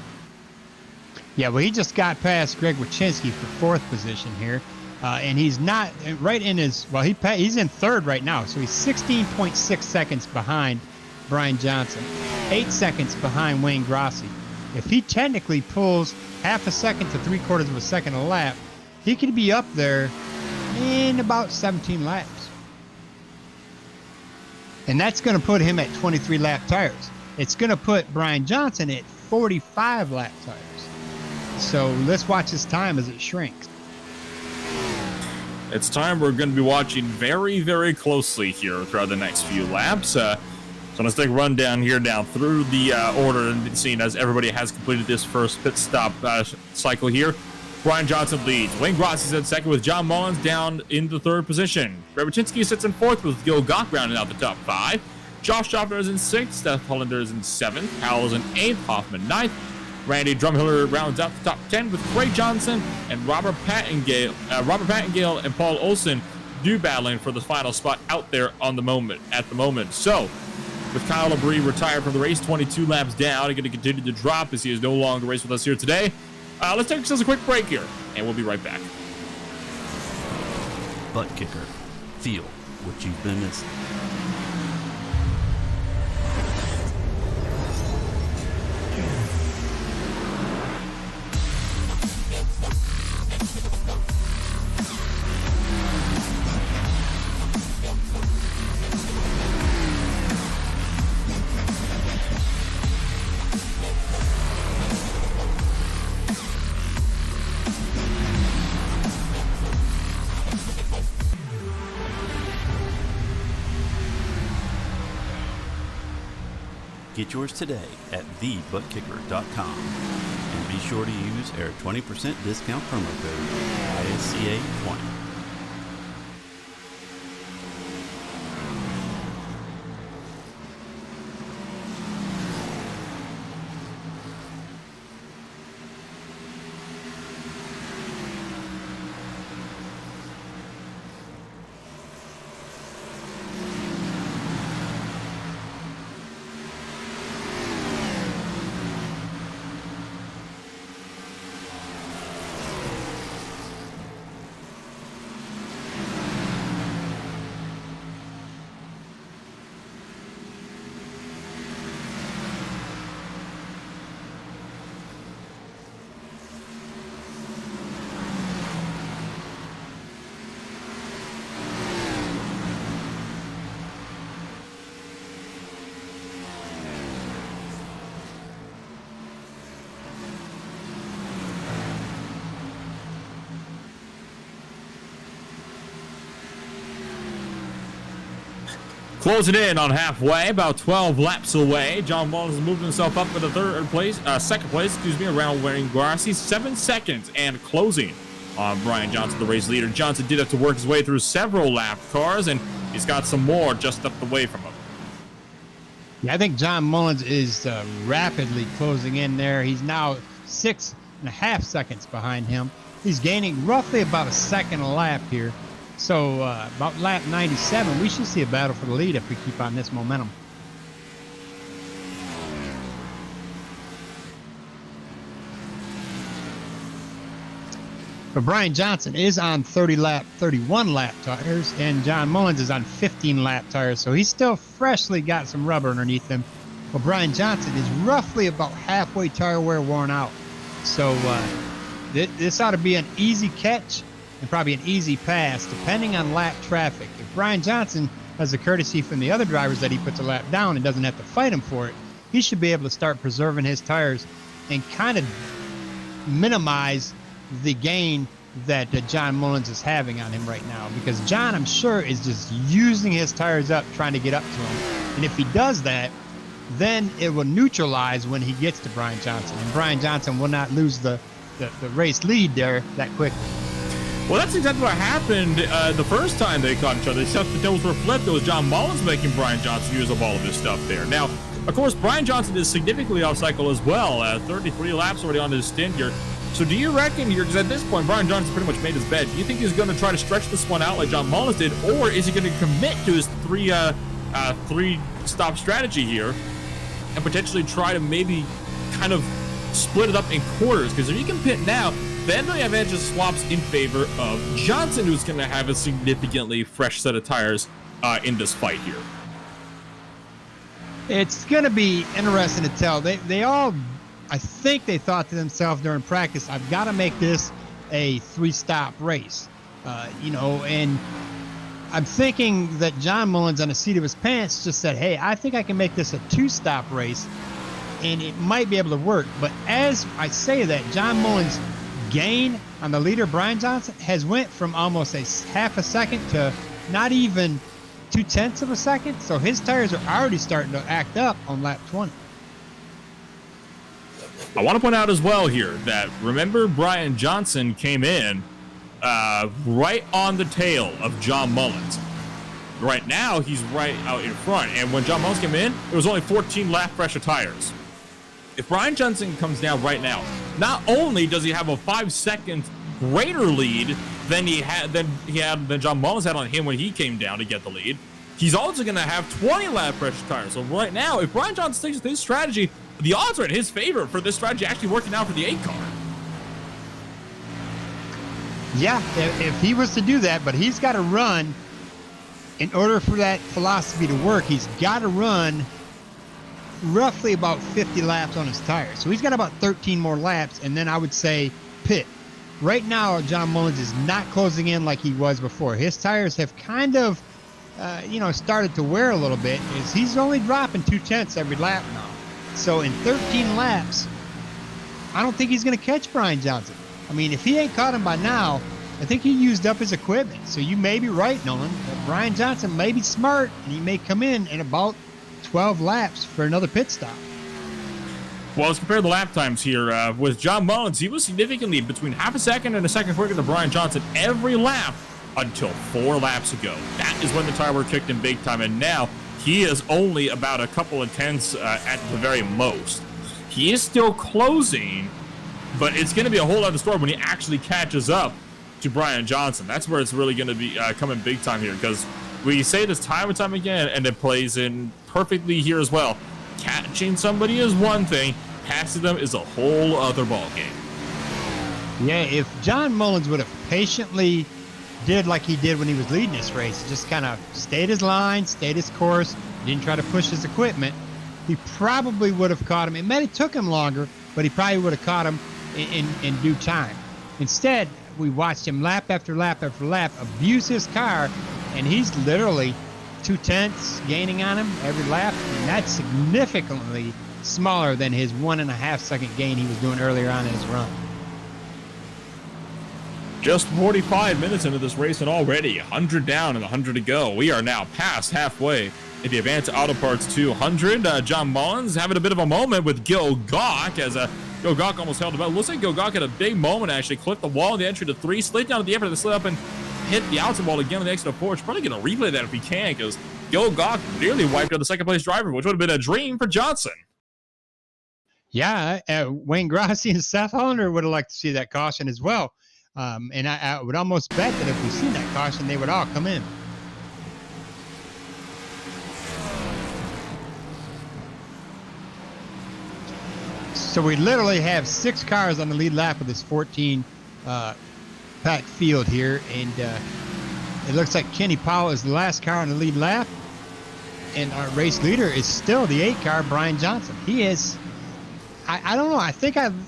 Yeah, well, he just got past Greg Wyszynski for fourth position here. And he's not right in his, well, he's in third right now. So he's 16.6 seconds behind Brian Johnson, 8 seconds behind Wayne Grossi. If he technically pulls half a second to 3/4 of a second a lap, he could be up there in about 17 laps. And that's going to put him at 23 lap tires. It's going to put Brian Johnson at 45 lap tires. So let's watch his time as it shrinks. It's time we're going to be watching very, very closely here throughout the next few laps. So let's take a run down here, down through the order, and seeing as everybody has completed this first pit stop cycle here. Brian Johnson leads. Wayne Grossi is in second with John Mullins down in the third position. Greg Wyszynski sits in fourth with Gil Gawk rounding out the top 5. Josh Shafner is in 6th. Seth Hollander is in 7th. Howell is in 8th. Hoffman 9th. Randy Drumhiller rounds out the top 10 with Craig Johnson and Robert Pattengale and Paul Olsen do battling for the final spot out there at the moment. So, with Kyle Labrie retired from the race, 22 laps down, and going to continue to drop as he is no longer racing with us here today. Let's take ourselves a quick break here, and we'll be right back. ButtKicker. Feel what you've been missing. Get yours today at thebuttkicker.com and be sure to use our 20% discount promo code ISCA20. Closing in on halfway, about 12 laps away. John Mullins is moving himself up to the second place, around wearing grassy, 7 seconds, and closing on Brian Johnson, the race leader. Johnson did have to work his way through several lap cars, and he's got some more just up the way from him. Yeah, I think John Mullins is rapidly closing in there. He's now 6.5 seconds behind him. He's gaining roughly about a second a lap here. So about lap 97, we should see a battle for the lead if we keep on this momentum. But Brian Johnson is on 31 lap tires, and John Mullins is on 15 lap tires, so he's still freshly got some rubber underneath him. Well, Brian Johnson is roughly about halfway tire wear worn out. So this ought to be an easy catch and probably an easy pass, depending on lap traffic. If Brian Johnson has the courtesy from the other drivers that he puts a lap down and doesn't have to fight him for it, he should be able to start preserving his tires and kind of minimize the gain that John Mullins is having on him right now. Because John, I'm sure, is just using his tires up, trying to get up to him. And if he does that, then it will neutralize when he gets to Brian Johnson. And Brian Johnson will not lose the race lead there that quickly. Well, that's exactly what happened the first time they caught each other. Except the tables were flipped. It was John Mullins making Brian Johnson use up all of his stuff there. Now, of course, Brian Johnson is significantly off cycle as well. 33 laps already on his stint here. So do you reckon here, because at this point, Brian Johnson pretty much made his bed, do you think he's going to try to stretch this one out like John Mullins did, or is he going to commit to his three-stop strategy here and potentially try to maybe kind of split it up in quarters? Because if you can pit now, then the advantage swaps in favor of Johnson, who's going to have a significantly fresh set of tires in this fight here. It's going to be interesting to tell. They all, I think they thought to themselves during practice, I've got to make this a three-stop race. And I'm thinking that John Mullins, on the seat of his pants, just said, hey, I think I can make this a two-stop race, and it might be able to work. But as I say that, John Mullins' gain on the leader, Brian Johnson, has went from almost a half a second to not even 0.2 of a second. So his tires are already starting to act up on lap 20. I want to point out as well here that, remember, Brian Johnson came in right on the tail of John Mullins. Right now, he's right out in front. And when John Mullins came in, it was only 14 lap fresher tires. If Brian Johnson comes down right now, not only does he have a 5-second greater lead than John Mullins had on him when he came down to get the lead, he's also going to have 20 lap fresher tires. So right now, if Brian Johnson sticks with his strategy, the odds are in his favor for this strategy actually working out for the 8 car. Yeah, if he was to do that, but he's got to run, in order for that philosophy to work, he's got to run roughly about 50 laps on his tires. So he's got about 13 more laps, and then I would say pit. Right now, John Mullins is not closing in like he was before. His tires have kind of, started to wear a little bit. He's only dropping 0.2 every lap now. So in 13 laps, I don't think he's going to catch Brian Johnson. I mean, if he ain't caught him by now, I think he used up his equipment. So you may be right, Nolan. But Brian Johnson may be smart, and he may come in about 12 laps for another pit stop. Well, let's compare the lap times here. With John Mullins, he was significantly between half a second and a second quicker than Brian Johnson every lap until 4 laps ago. That is when the tire were kicked in big time, and now he is only about a couple of tenths at the very most. He is still closing, but it's going to be a whole other story when he actually catches up to Brian Johnson. That's where it's really going to be coming big time here, because we say this time and time again, and it plays in perfectly here as well. Catching somebody is one thing, passing them is a whole other ballgame. Yeah, if John Mullins would have patiently did like he did when he was leading this race, just kind of stayed his line, stayed his course, didn't try to push his equipment, he probably would have caught him. It may have took him longer, but he probably would have caught him in due time. Instead, we watched him lap after lap after lap abuse his car, and he's literally 0.2 gaining on him every lap, and that's significantly smaller than his 1.5 second gain he was doing earlier on in his run. Just 45 minutes into this race, and already 100 down and 100 to go. We are now past halfway in the Advanced Auto Parts 200. John Mullins having a bit of a moment with Gil Gawk as Gil Gawk almost held it up. Looks like Gil Gawk had a big moment, actually. Clipped the wall in the entry to 3, slid down to the effort to slid up and hit the outside wall again on the exit of 4. It's probably going to replay that if he can, because Gil Gawk nearly wiped out the second place driver, which would have been a dream for Johnson. Yeah, Wayne Grassi and Seth Hollander would have liked to see that caution as well. And I would almost bet that if we seen that caution, they would all come in. So we literally have 6 cars on the lead lap of this 14 packed field here, and it looks like Kenny Powell is the last car on the lead lap, and our race leader is still the 8 car, Brian Johnson. He is, I don't know, I think I'm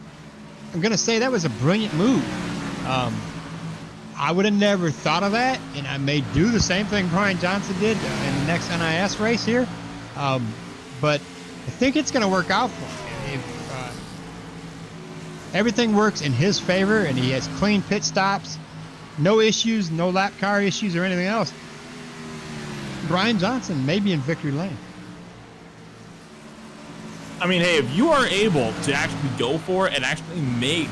going to say that was a brilliant move. I would have never thought of that, and I may do the same thing Brian Johnson did in the next NIS race here, but I think it's going to work out for him. If everything works in his favor and he has clean pit stops, no issues, no lap car issues or anything else, Brian Johnson may be in victory lane. I mean, hey, if you are able to actually go for it and actually make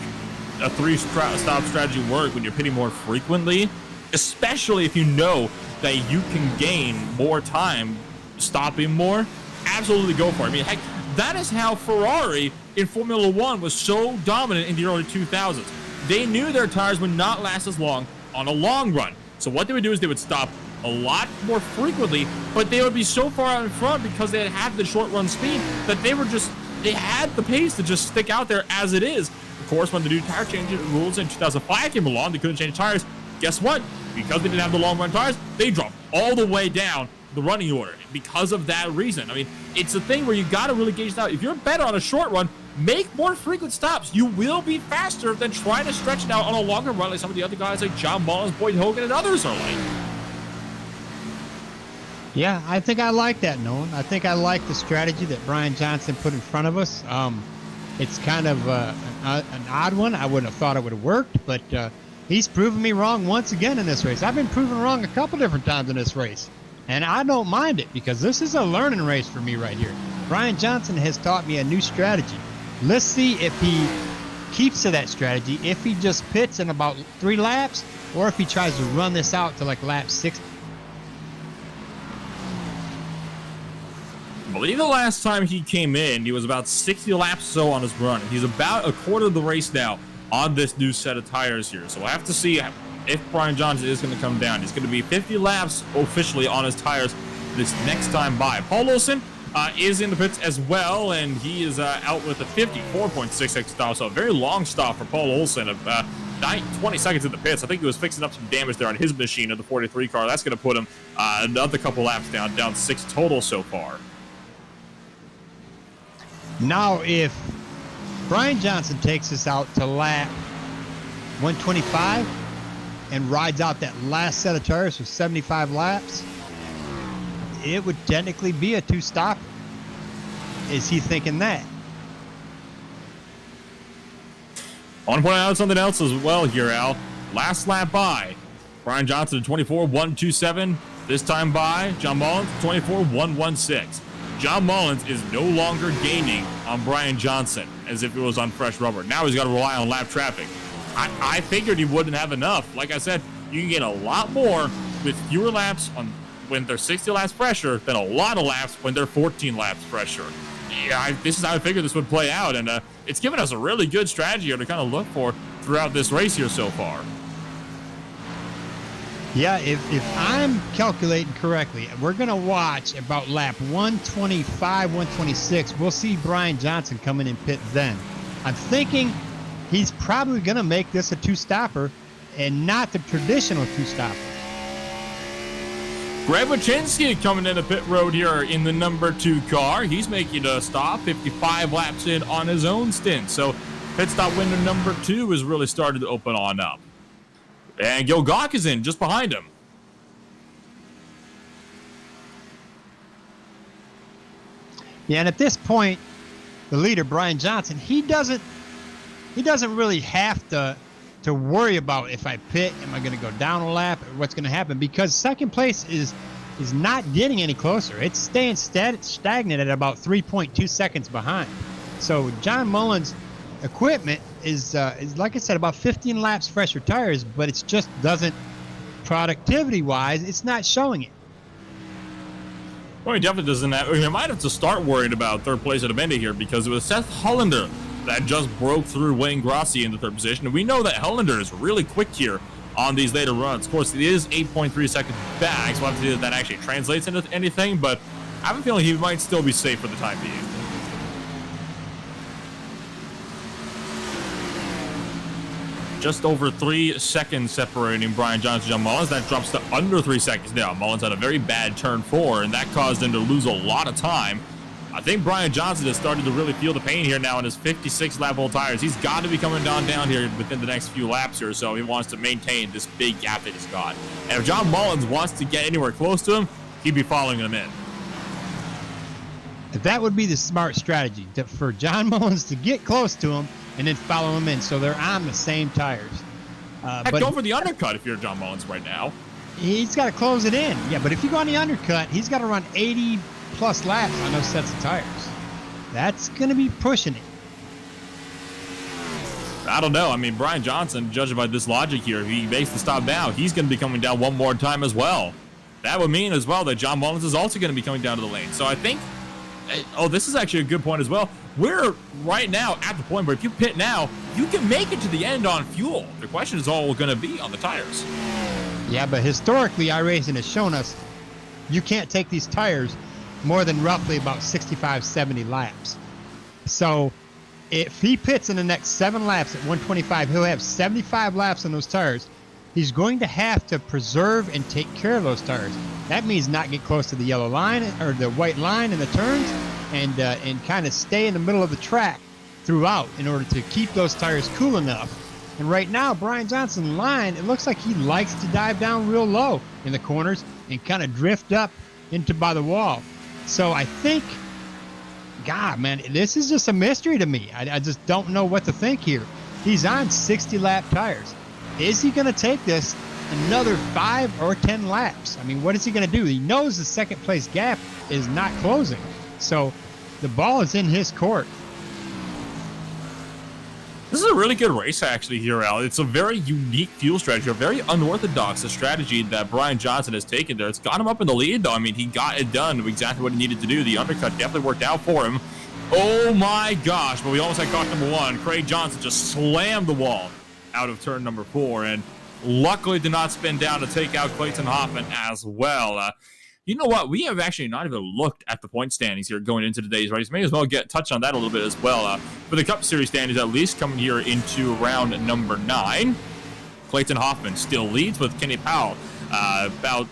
a 3-stop strategy work when you're pitting more frequently, especially if you know that you can gain more time stopping more, absolutely go for it. I mean, heck, that is how Ferrari in Formula One was so dominant in the early 2000s. They knew their tires would not last as long on a long run. So what they would do is they would stop a lot more frequently, but they would be so far out in front because they had the short run speed that they had the pace to just stick out there as it is. Of course, when the new tire change rules in 2005 came along, they couldn't change tires. Guess what? Because they didn't have the long run tires, they dropped all the way down the running order because of that reason. I mean, it's a thing where you got to really gauge it out. If you're better on a short run, make more frequent stops. You will be faster than trying to stretch it out on a longer run like some of the other guys like John Mullins, Boyd Hogan, and others are like. Yeah, I think I like that, Nolan. I think I like the strategy that Brian Johnson put in front of us. It's kind of an odd one. I wouldn't have thought it would have worked, but he's proven me wrong once again in this race. I've been proven wrong a couple different times in this race, and I don't mind it because this is a learning race for me right here. Brian Johnson has taught me a new strategy. Let's see if he keeps to that strategy, if he just pits in about 3 laps, or if he tries to run this out to like lap 6. I believe the last time he came in, he was about 60 laps or so on his run. He's about a quarter of the race now on this new set of tires here. So we'll have to see if Brian Johnson is going to come down. He's going to be 50 laps officially on his tires this next time by. Paul Olsen is in the pits as well, and he is out with a 54.66 stop. So a very long stop for Paul Olsen of 20 seconds in the pits. I think he was fixing up some damage there on his machine of the 43 car. That's going to put him another couple laps down 6 total so far. Now, if Brian Johnson takes us out to lap 125 and rides out that last set of tires for 75 laps, it would technically be a 2-stopper. Is he thinking that? I want to point out something else as well here, Al. Last lap by Brian Johnson at 24.127. This time by John Mullins, 24.116. John Mullins is no longer gaining on Brian Johnson as if it was on fresh rubber. Now he's got to rely on lap traffic. I figured he wouldn't have enough. Like I said, you can gain a lot more with fewer laps when they're 60 laps fresher than a lot of laps when they're 14 laps fresher. Yeah, this is how I figured this would play out, and it's given us a really good strategy here to kind of look for throughout this race here so far. Yeah, if I'm calculating correctly, we're going to watch about lap 125, 126. We'll see Brian Johnson coming in pit then. I'm thinking he's probably going to make this a 2-stopper and not the traditional 2-stopper. Greg Wyszynski coming into pit road here in the number 2 car. He's making a stop 55 laps in on his own stint. So pit stop window number 2 has really started to open on up. And Gil Gawk is in just behind him. Yeah, and at this point, the leader, Brian Johnson, he doesn't really have to worry about if I pit, am I going to go down a lap, or what's going to happen, because second place is is not getting any closer. It's staying stagnant at about 3.2 seconds behind. So John Mullen's equipment is like I said, about 15 laps fresher tires, but it's just doesn't, productivity-wise, it's not showing it. Well, he definitely doesn't have. I mean, I might have to start worrying about third place at a minute here because it was Seth Hollander that just broke through Wayne Grossi in the third position. And we know that Hollander is really quick here on these later runs. Of course, it is 8.3 seconds back, so we'll have to see if that actually translates into anything, but I have a feeling he might still be safe for the time being. Just over 3 seconds separating Brian Johnson and John Mullins. That drops to under 3 seconds now. Mullins had a very bad turn 4, and that caused him to lose a lot of time. I think Brian Johnson has started to really feel the pain here now on his 56-lap old tires. He's got to be coming down here within the next few laps here, so he wants to maintain this big gap that he's got. And if John Mullins wants to get anywhere close to him, he'd be following him in. That would be the smart strategy, for John Mullins to get close to him and then follow him in, so they're on the same tires. Heck, go for the undercut if you're John Mullins right now. He's got to close it in. Yeah, but if you go on the undercut, he's got to run 80-plus laps on those sets of tires. That's going to be pushing it. I don't know. I mean, Brian Johnson, judging by this logic here, if he makes the stop now, he's going to be coming down one more time as well. That would mean as well that John Mullins is also going to be coming down to the lane. So I think, oh, this is actually a good point as well. We're right now at the point where if you pit now, you can make it to the end on fuel. The question is all going to be on the tires. Yeah, but historically, iRacing has shown us you can't take these tires more than roughly about 65, 70 laps. So if he pits in the next 7 laps at 125, he'll have 75 laps on those tires. He's going to have to preserve and take care of those tires. That means not get close to the yellow line or the white line in the turns, and kind of stay in the middle of the track throughout in order to keep those tires cool enough. And right now, Brian Johnson's line, it looks like he likes to dive down real low in the corners and kind of drift up into by the wall. So I think, God, man, this is just a mystery to me. I just don't know what to think here. He's on 60-lap tires. Is he going to take this another 5 or 10 laps? I mean, what is he going to do? He knows the second place gap is not closing. So the ball is in his court. This is a really good race, actually, here, Al. It's a very unique fuel strategy, a very unorthodox strategy that Brian Johnson has taken there. It's got him up in the lead, though. I mean, he got it done exactly what he needed to do. The undercut definitely worked out for him. Oh, my gosh. But we almost had caught number 1. Craig Johnson just slammed the wall out of turn number 4, and luckily did not spin down to take out Clayton Hoffman as well. You know what? We have actually not even looked at the point standings here going into today's race. May as well touch on that a little bit as well. For the Cup Series standings, at least coming here into round number 9, Clayton Hoffman still leads with Kenny Powell about,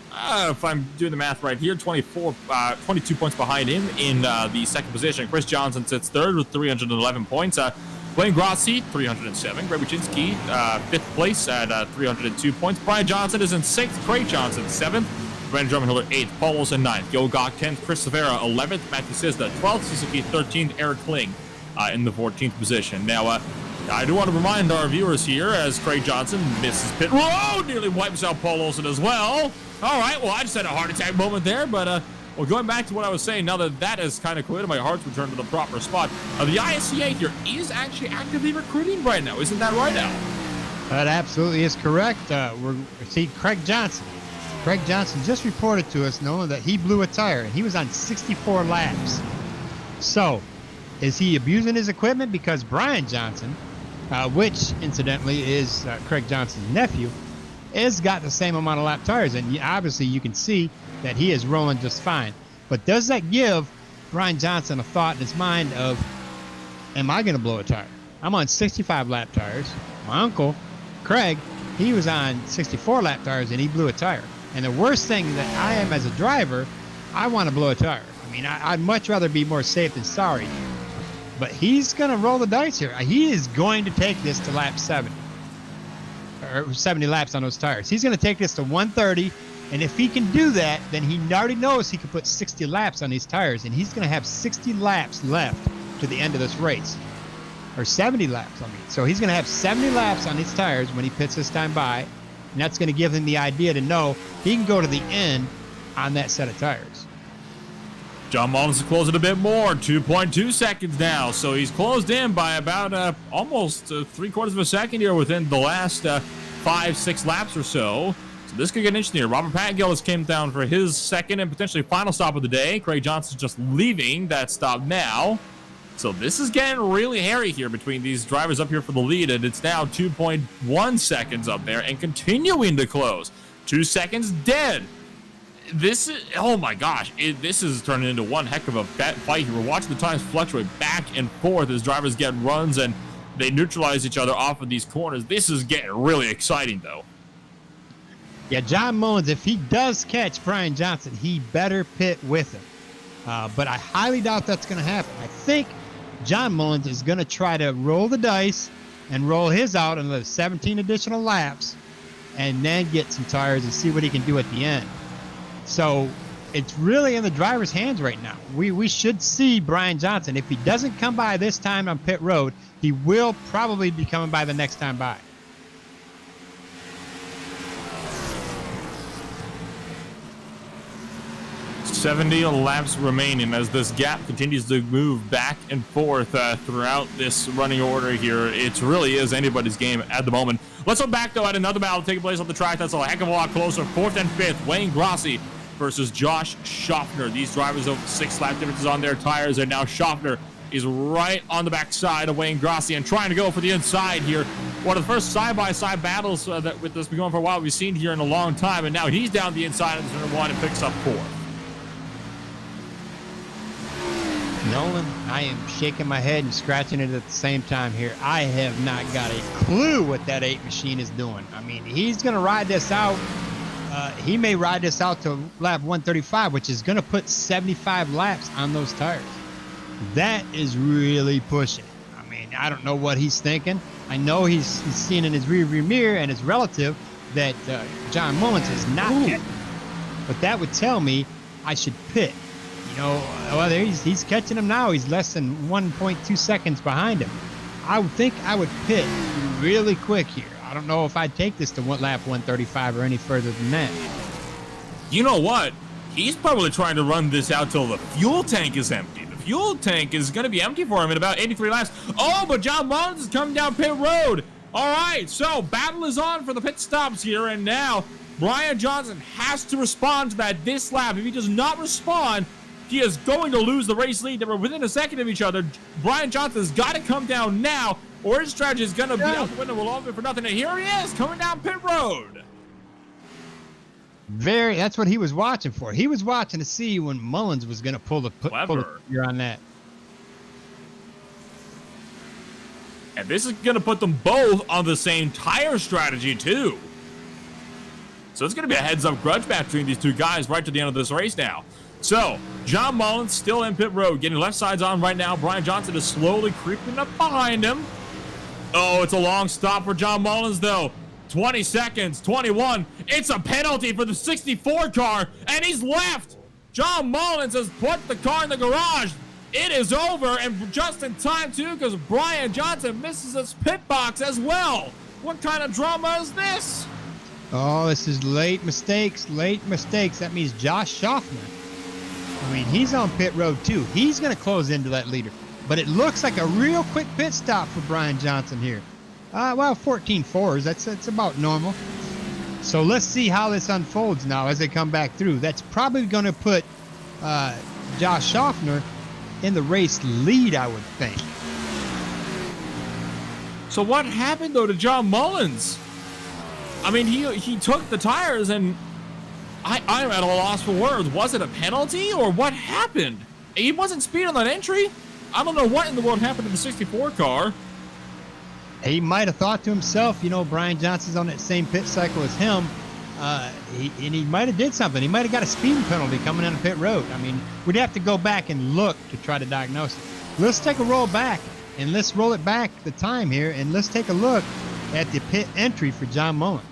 if I'm doing the math right here, 22 points behind him in the second position. Chris Johnson sits third with 311 points. Wayne Grossi, 307. Greg Wyszynski, 5th place at 302 points. Brian Johnson is in 6th. Craig Johnson, 7th. Brandon Drummonhiller, 8th. Paul Olsen, 9th. Joe Gach, 10th. Chris Severa, 11th. Matthew Sisda, 12th. Suzuki, 13th. Eric Kling in the 14th position. Now, I do want to remind our viewers here as Craig Johnson misses pit road, nearly wipes out Paul Olsen as well. All right, well, I just had a heart attack moment there, but well, going back to what I was saying, now that that is kind of clear, my heart's returned to the proper spot. The ISCA here is actually actively recruiting right now. Isn't that right, Al? That absolutely is correct. See, Craig Johnson. Craig Johnson just reported to us knowing that he blew a tire, and he was on 64 laps. So, is he abusing his equipment? Because Brian Johnson, which incidentally is Craig Johnson's nephew, has got the same amount of lap tires, and obviously you can see that he is rolling just fine. But does that give Brian Johnson a thought in his mind of, am I going to blow a tire? I'm on 65 lap tires. My uncle, Craig, he was on 64 lap tires and he blew a tire. And the worst thing that I am as a driver, I want to blow a tire. I mean, I'd much rather be more safe than sorry. But he's going to roll the dice here. He is going to take this to lap 70. Or 70 laps on those tires. He's going to take this to 130. And if he can do that, then he already knows he can put 60 laps on these tires. And he's going to have 60 laps left to the end of this race. Or 70 laps, I mean. So he's going to have 70 laps on these tires when he pits this time by. And that's going to give him the idea to know he can go to the end on that set of tires. John Mullins is closing a bit more, 2.2 seconds now. So he's closed in by about almost 3/4 of a second here within the last 5-6 laps or so. So this could get interesting here. Robert Patgillis came down for his second and potentially final stop of the day. Craig Johnson's just leaving that stop now. So this is getting really hairy here between these drivers up here for the lead, and it's now 2.1 seconds up there and continuing to close. 2 seconds dead. This is, oh my gosh, this is turning into one heck of a fight here. We're watching the times fluctuate back and forth as drivers get runs and they neutralize each other off of these corners. This is getting really exciting, though. Yeah, John Mullins, if he does catch Brian Johnson, he better pit with him. But I highly doubt that's going to happen. I think John Mullins is going to try to roll the dice and roll his out another 17 additional laps and then get some tires and see what he can do at the end. So it's really in the driver's hands right now. We should see Brian Johnson. If he doesn't come by this time on pit road, he will probably be coming by the next time by. "70 laps remaining as this gap continues to move back and forth throughout this running order here. It really is anybody's game at the moment. Let's look back, though, at another battle taking place on the track that's a heck of a lot closer. 4th and 5th, Wayne Grossi versus Josh Shafner. These drivers have 6 lap differences on their tires, and now Shafner is right on the backside of Wayne Grossi and trying to go for the inside here. One of the first side-by-side battles that with this been going for a while we've seen here in a long time, and now he's down the inside of turn 1 and picks up 4th. Nolan, I am shaking my head and scratching it at the same time here. I have not got a clue what that 8 machine is doing. I mean, he's going to ride this out. He may ride this out to lap 135, which is going to put 75 laps on those tires. That is really pushing. I mean, I don't know what he's thinking. I know he's seeing in his rearview mirror and his relative that John Mullins is not catching. But that would tell me I should pit. You know, well, he's catching him now. He's less than 1.2 seconds behind him. I would think I would pit really quick here. I don't know if I'd take this to lap 135 or any further than that. You know what? He's probably trying to run this out till the fuel tank is empty. The fuel tank is going to be empty for him in about 83 laps. Oh, but John Mullins is coming down pit road. All right, so battle is on for the pit stops here, and now Brian Johnson has to respond to that this lap. If he does not respond, he is going to lose the race lead. They were within a second of each other. Brian Johnson's got to come down now, or his strategy is going to be out the window. We'll all be for nothing. And here he is coming down pit road. That's what he was watching for. He was watching to see when Mullins was going to pull the trigger on that. And this is going to put them both on the same tire strategy, too. So it's going to be a heads-up grudge match between these two guys right to the end of this race now. So, John Mullins still in pit road, getting left sides on right now. Brian Johnson is slowly creeping up behind him. Oh, it's a long stop for John Mullins, though. 20 seconds, 21. It's a penalty for the 64 car, and he's left. John Mullins has put the car in the garage. It is over, and just in time, too, because Brian Johnson misses his pit box as well. What kind of drama is this? Oh, this is late mistakes. That means Josh Shafner. I mean, he's on pit road, too. He's going to close into that leader. But it looks like a real quick pit stop for Brian Johnson here. Well, 14.4s. That's about normal. So let's see how this unfolds now as they come back through. That's probably going to put Josh Shafner in the race lead, I would think. So what happened, though, to John Mullins? I mean, he took the tires, and I'm at a loss for words. Was it a penalty, or what happened? He wasn't speeding on that entry. I don't know what in the world happened to the 64 car. He might have thought to himself, you know, Brian Johnson's on that same pit cycle as him. He might have did something. He might have got a speeding penalty coming down the pit road. I mean, we'd have to go back and look to try to diagnose it. Let's take a roll back, and let's roll it back the time here, and let's take a look at the pit entry for John Mullins.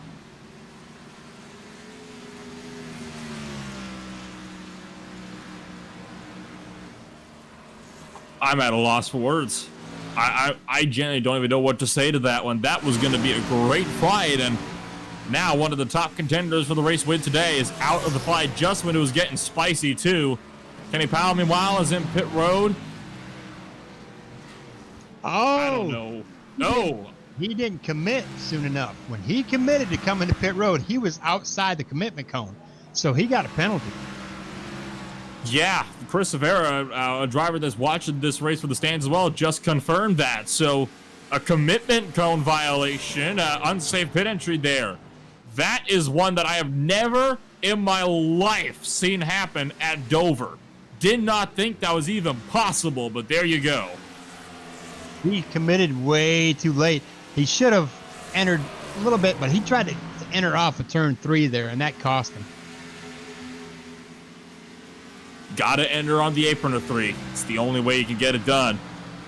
I'm at a loss for words. I genuinely don't even know what to say to that one. That was going to be a great fight, and Now, one of the top contenders for the race win today is out of the fight just when it was getting spicy, too. Kenny Powell, meanwhile, is in pit road. Oh! I don't know. No. He didn't commit soon enough. When he committed to come into pit road, he was outside the commitment cone. So he got a penalty. Yeah, Chris Severa, a driver that's watching this race for the stands as well, just confirmed that. So a commitment cone violation, unsafe pit entry there. That is one that I have never in my life seen happen at Dover. Did not think that was even possible, but there you go. He committed way too late. He should have entered a little bit, but he tried to enter off of turn 3 there, and that cost him. Gotta enter on the apron of 3. It's the only way you can get it done.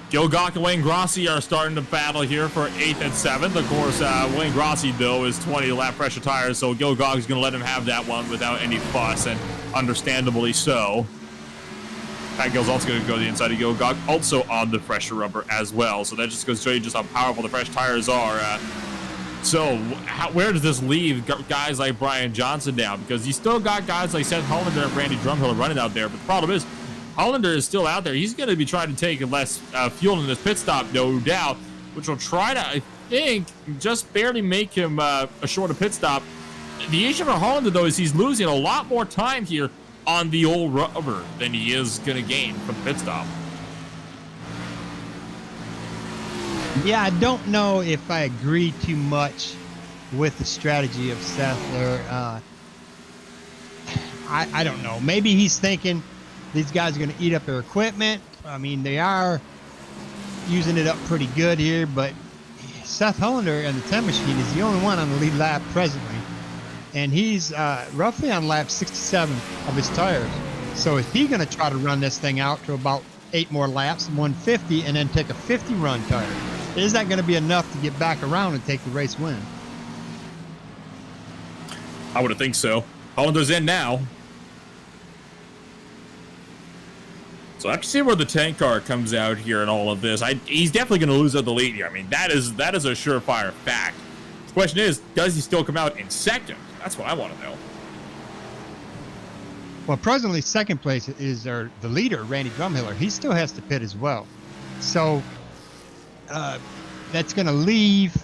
Gil Gach and Wayne Grossi are starting to battle here for 8th and 7th. Of course, Wayne Grossi, though, is 20 lap pressure tires, so Gil Gach is going to let him have that one without any fuss, and understandably so. Pat Gill's also going to go to the inside of Gil Gach, also on the fresher rubber as well. So that just goes to show you just how powerful the fresh tires are. Where does this leave guys like Brian Johnson down? Because you still got guys like Seth Hollander and Randy Drumheller running out there, but the problem is, Hollander is still out there. He's going to be trying to take less fuel in this pit stop, no doubt, which will try to, I think, just barely make him a shorter pit stop. The issue for Hollander, though, is he's losing a lot more time here on the old rubber than he is going to gain from the pit stop. Yeah, I don't know if I agree too much with the strategy of Seth there. I don't know. Maybe he's thinking these guys are going to eat up their equipment. I mean, they are using it up pretty good here, but Seth Hollander and the 10 machine is the only one on the lead lap presently. And he's roughly on lap 67 of his tires. So is he going to try to run this thing out to about 8 more laps, 150, and then take a 50 run tire? Is that going to be enough to get back around and take the race win? I would think so. Hollander's in now. So I have to see where the tank car comes out here and all of this. He's definitely going to lose out the lead here. I mean, that is a surefire fact. The question is, does he still come out in second? That's what I want to know. Well, presently second place is the leader, Randy Drumheller. He still has to pit as well. So that's going to leave.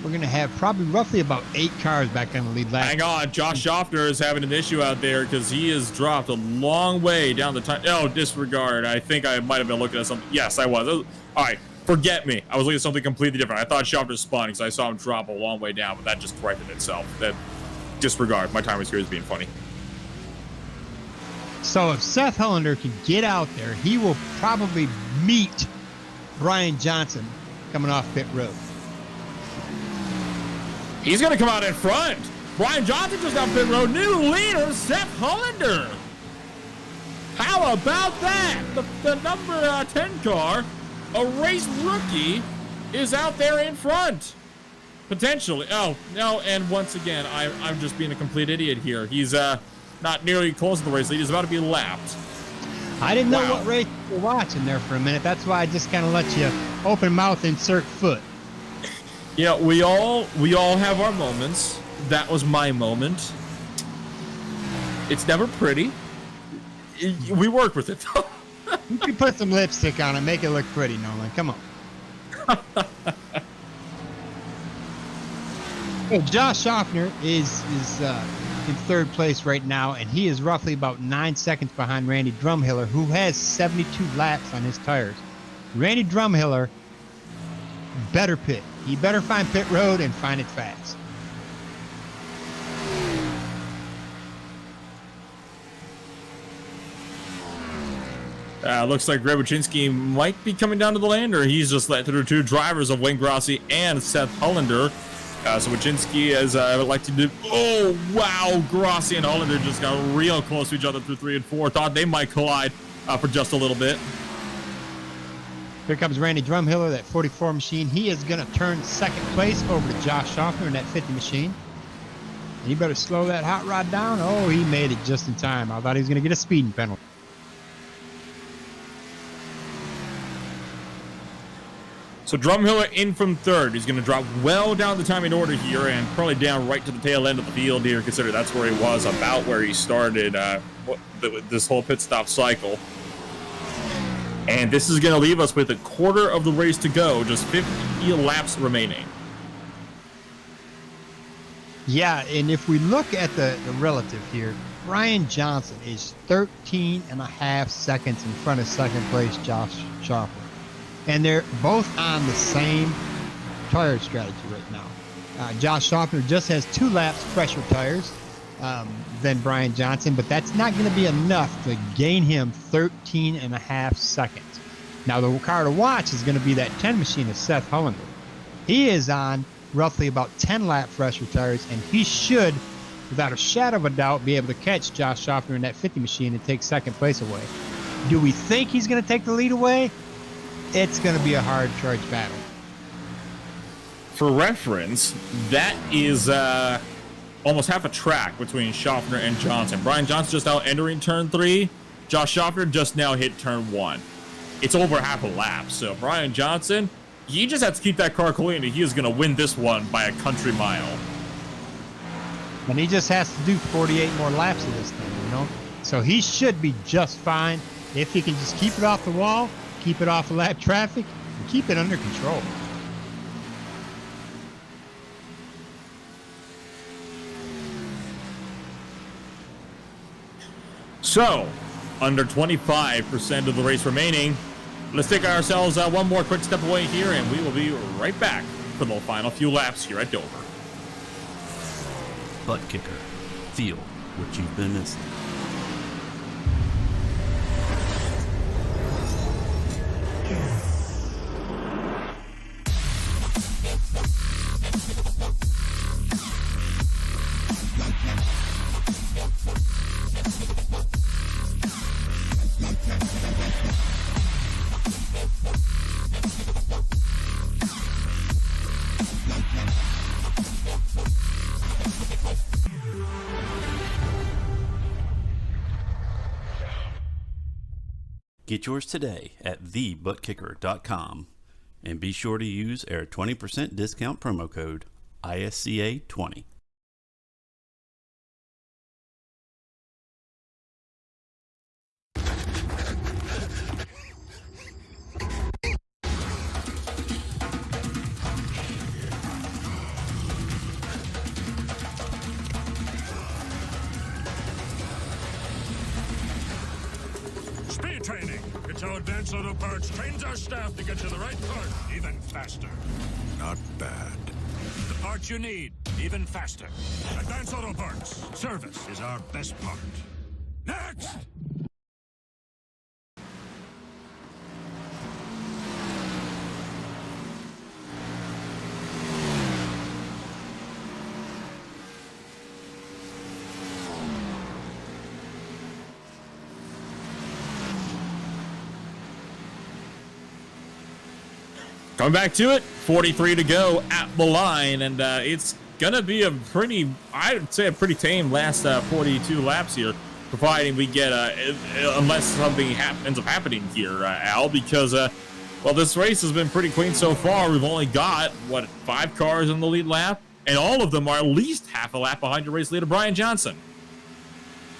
We're going to have probably roughly about 8 cars back on the lead lap. Hang on, Josh Shafner is having an issue out there because he has dropped a long way down the time. Oh, disregard. I think I might have been looking at something. Yes, I was. All right, forget me. I was looking at something completely different. I thought Shafner spun because I saw him drop a long way down, but that just corrected itself. That disregard. My timer's here is being funny. So if Seth Hollander can get out there, he will probably meet Brian Johnson coming off pit road. He's going to come out in front. Brian Johnson just out pit road. New leader, Seth Hollander. How about that? The number 10 car, a race rookie, is out there in front. Potentially. Oh, no, and once again, I'm just being a complete idiot here. He's not nearly close to the race lead. He's about to be lapped. I didn't know what race you were watching there for a minute. That's why I just kind of let you open mouth, insert foot. Yeah, we all have our moments. That was my moment. It's never pretty. We work with it. You can put some lipstick on it, make it look pretty, Nolan. Come on. Well, Josh Shafner is in third place right now, and he is roughly about 9 seconds behind Randy Drumheller, who has 72 laps on his tires. Randy Drumheller better pit. He better find pit road and find it fast. Looks like Greg Wyszynski might be coming down to the land, or he's just let through 2 drivers of Wayne Grossi and Seth Hollander. So Wyszynski is elected to... Oh, wow. Grossi and Hollander just got real close to each other through 3 and 4. Thought they might collide for just a little bit. Here comes Randy Drumheller, that 44 machine. He is going to turn second place over to Josh Shafner in that 50 machine. And you better slow that hot rod down. Oh, he made it just in time. I thought he was going to get a speeding penalty. So Drumhiller in from third. He's going to drop well down the timing order here and probably down right to the tail end of the field here. Consider that's where he was, about where he started this whole pit stop cycle. And this is going to leave us with a quarter of the race to go, just 50 laps remaining. Yeah, and if we look at the relative here, Brian Johnson is 13.5 seconds in front of second place Josh Shafner. And they're both on the same tire strategy right now. Josh Shafner just has 2 laps fresher tires than Brian Johnson, but that's not going to be enough to gain him 13.5 seconds. Now, the car to watch is going to be that 10 machine of Seth Hollander. He is on roughly about 10 lap fresher tires, and he should, without a shadow of a doubt, be able to catch Josh Shafner in that 50 machine and take second place away. Do we think he's going to take the lead away? It's going to be a hard charge battle. For reference, that is almost half a track between Shafner and Johnson. Brian Johnson just out entering turn 3. Josh Shafner just now hit turn 1. It's over half a lap. So Brian Johnson, he just has to keep that car clean, and he is going to win this one by a country mile. And he just has to do 48 more laps of this thing, you know? So he should be just fine if he can just keep it off the wall, keep it off the lap traffic, and keep it under control. So, under 25% of the race remaining. Let's take ourselves one more quick step away here, and we will be right back for the final few laps here at Dover. ButtKicker. Feel what you've been missing. Get yours today at TheButtKicker.com and be sure to use our 20% discount promo code ISCA20. Speed training. It's how Advanced Auto Parts trains our staff to get you the right part even faster. Not bad. The parts you need even faster. Advanced Auto Parts. Service is our best part. Next! Coming back to it, 43 to go at the line, and it's gonna be a pretty, I'd say a pretty tame last 42 laps here, providing we get, unless something ends up happening here, Al, because, well, this race has been pretty clean so far. We've only got, 5 cars in the lead lap, and all of them are at least half a lap behind your race leader, Brian Johnson.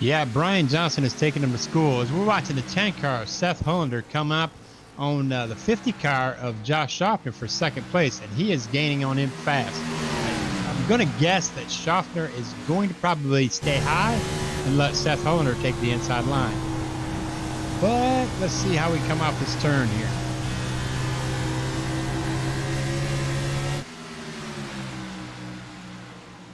Yeah, Brian Johnson is taking him to school. As we're watching the 10 car of Seth Hollander come up on the 50 car of Josh Shafner for second place, and he is gaining on him fast. I'm going to guess that Shafner is going to probably stay high and let Seth Hollander take the inside line. But let's see how we come off this turn here.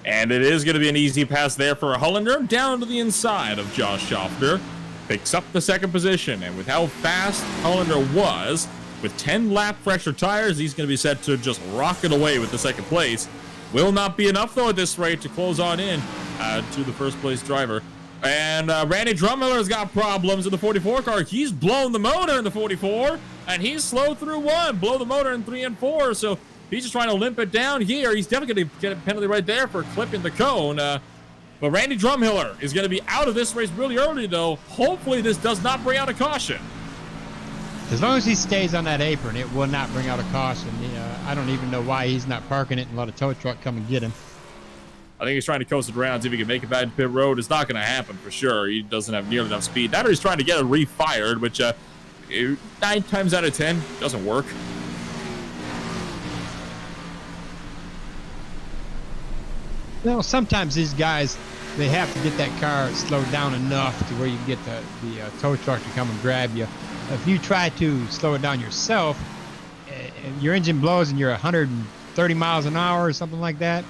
And it is going to be an easy pass there for Hollander down to the inside of Josh Shafner. Picks up the second position, and with how fast Hollander was, with 10 lap fresher tires, he's going to be set to just rocket away with the second place. Will not be enough, though, at this rate to close on in to the first place driver. And Randy Drumheller's got problems in the 44 car. He's blown the motor in the 44, and he's slow through 1. Blow the motor in 3 and 4, so he's just trying to limp it down here. He's definitely going to get a penalty right there for clipping the cone. But Randy Drumheller is going to be out of this race really early, though. Hopefully this does not bring out a caution. As long as he stays on that apron, it will not bring out a caution. I don't even know why he's not parking it and let a tow truck come and get him. I think he's trying to coast it around, see if he can make it back to pit road. It's not going to happen for sure. He doesn't have nearly enough speed. That or he's trying to get it refired, which 9 times out of 10 doesn't work. Sometimes these guys, they have to get that car slowed down enough to where you can get the tow truck to come and grab you. If you try to slow it down yourself, your engine blows and you're 130 miles an hour or something like that.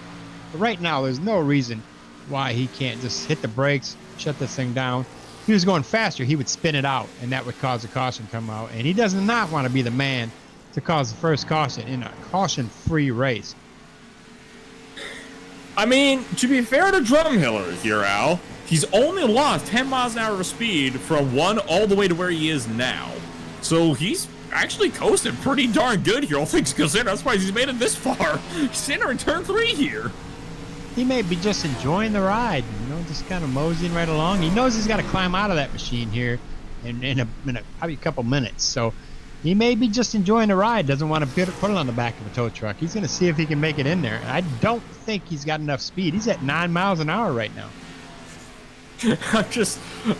But right now, there's no reason why he can't just hit the brakes, shut this thing down. If he was going faster, he would spin it out, and that would cause a caution to come out. And he does not want to be the man to cause the first caution in a caution-free race. I mean, to be fair to Drumhiller here, Al, he's only lost 10 miles an hour of speed from 1 all the way to where he is now. So he's actually coasted pretty darn good here, all things considered. That's why he's made it this far. He's in turn 3 here. He may be just enjoying the ride, just kind of moseying right along. He knows he's got to climb out of that machine here in probably a couple minutes. So he may be just enjoying the ride, doesn't want to put it on the back of a tow truck. He's going to see if he can make it in there. And I don't think he's got enough speed. He's at 9 miles an hour right now.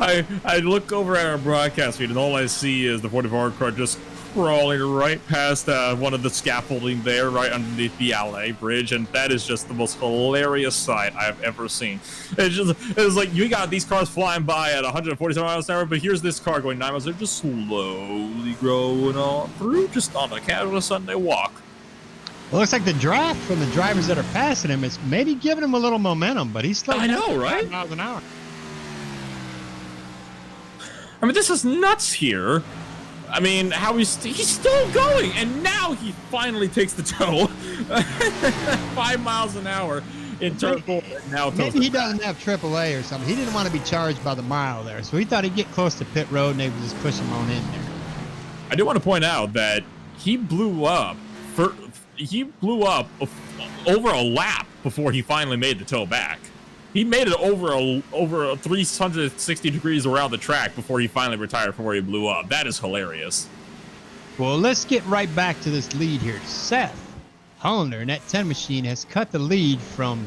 I look over at our broadcast feed and all I see is the 44 car just crawling right past one of the scaffolding there, right underneath the LA bridge, and that is just the most hilarious sight I've ever seen. It's like you got these cars flying by at 147 miles an hour, but here's this car going 9 miles. They're just slowly growing on through, just on a casual Sunday walk. Well, looks like the draft from the drivers that are passing him is maybe giving him a little momentum, but he's still 5 miles an hour. I mean, this is nuts here. I mean, how he's still going, and now he finally takes the tow. 5 miles an hour in turn 4. Now maybe he doesn't have AAA or something. He didn't want to be charged by the mile there, so he thought he'd get close to pit road and they would just push him on in there. I do want to point out that he blew up over a lap before he finally made the tow back. He made it over 360 degrees around the track before he finally retired from where he blew up. That is hilarious. Well, let's get right back to this lead here. Seth Hollander in that 10 machine has cut the lead from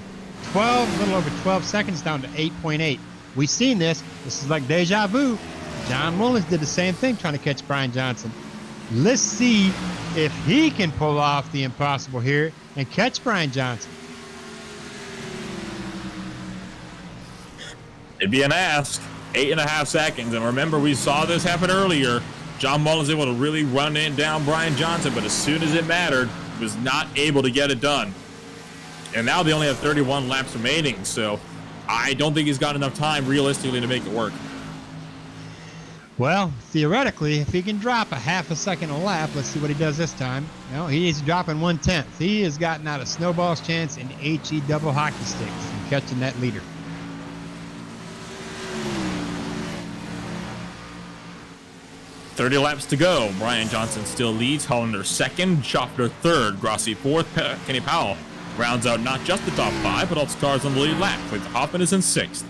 a little over 12 seconds down to 8.8. We've seen this. This is like deja vu. John Mullins did the same thing trying to catch Brian Johnson. Let's see if he can pull off the impossible here and catch Brian Johnson. It'd be an ask. 8.5 seconds. And remember, we saw this happen earlier. John Mullins able to really run down Brian Johnson, but as soon as it mattered, was not able to get it done. And now they only have 31 laps remaining, so I don't think he's got enough time realistically to make it work. Well, theoretically, if he can drop a half a second a lap, let's see what he does this time. He is dropping 1/10. He has gotten out a snowball's chance in HE double hockey sticks and catching that leader. .30 laps to go. Brian Johnson still leads. Hollander second. Shafner third. Grossi fourth. Kenny Powell rounds out not just the top 5, but also cars on the lead lap. Clayton Hoffman is in 6th.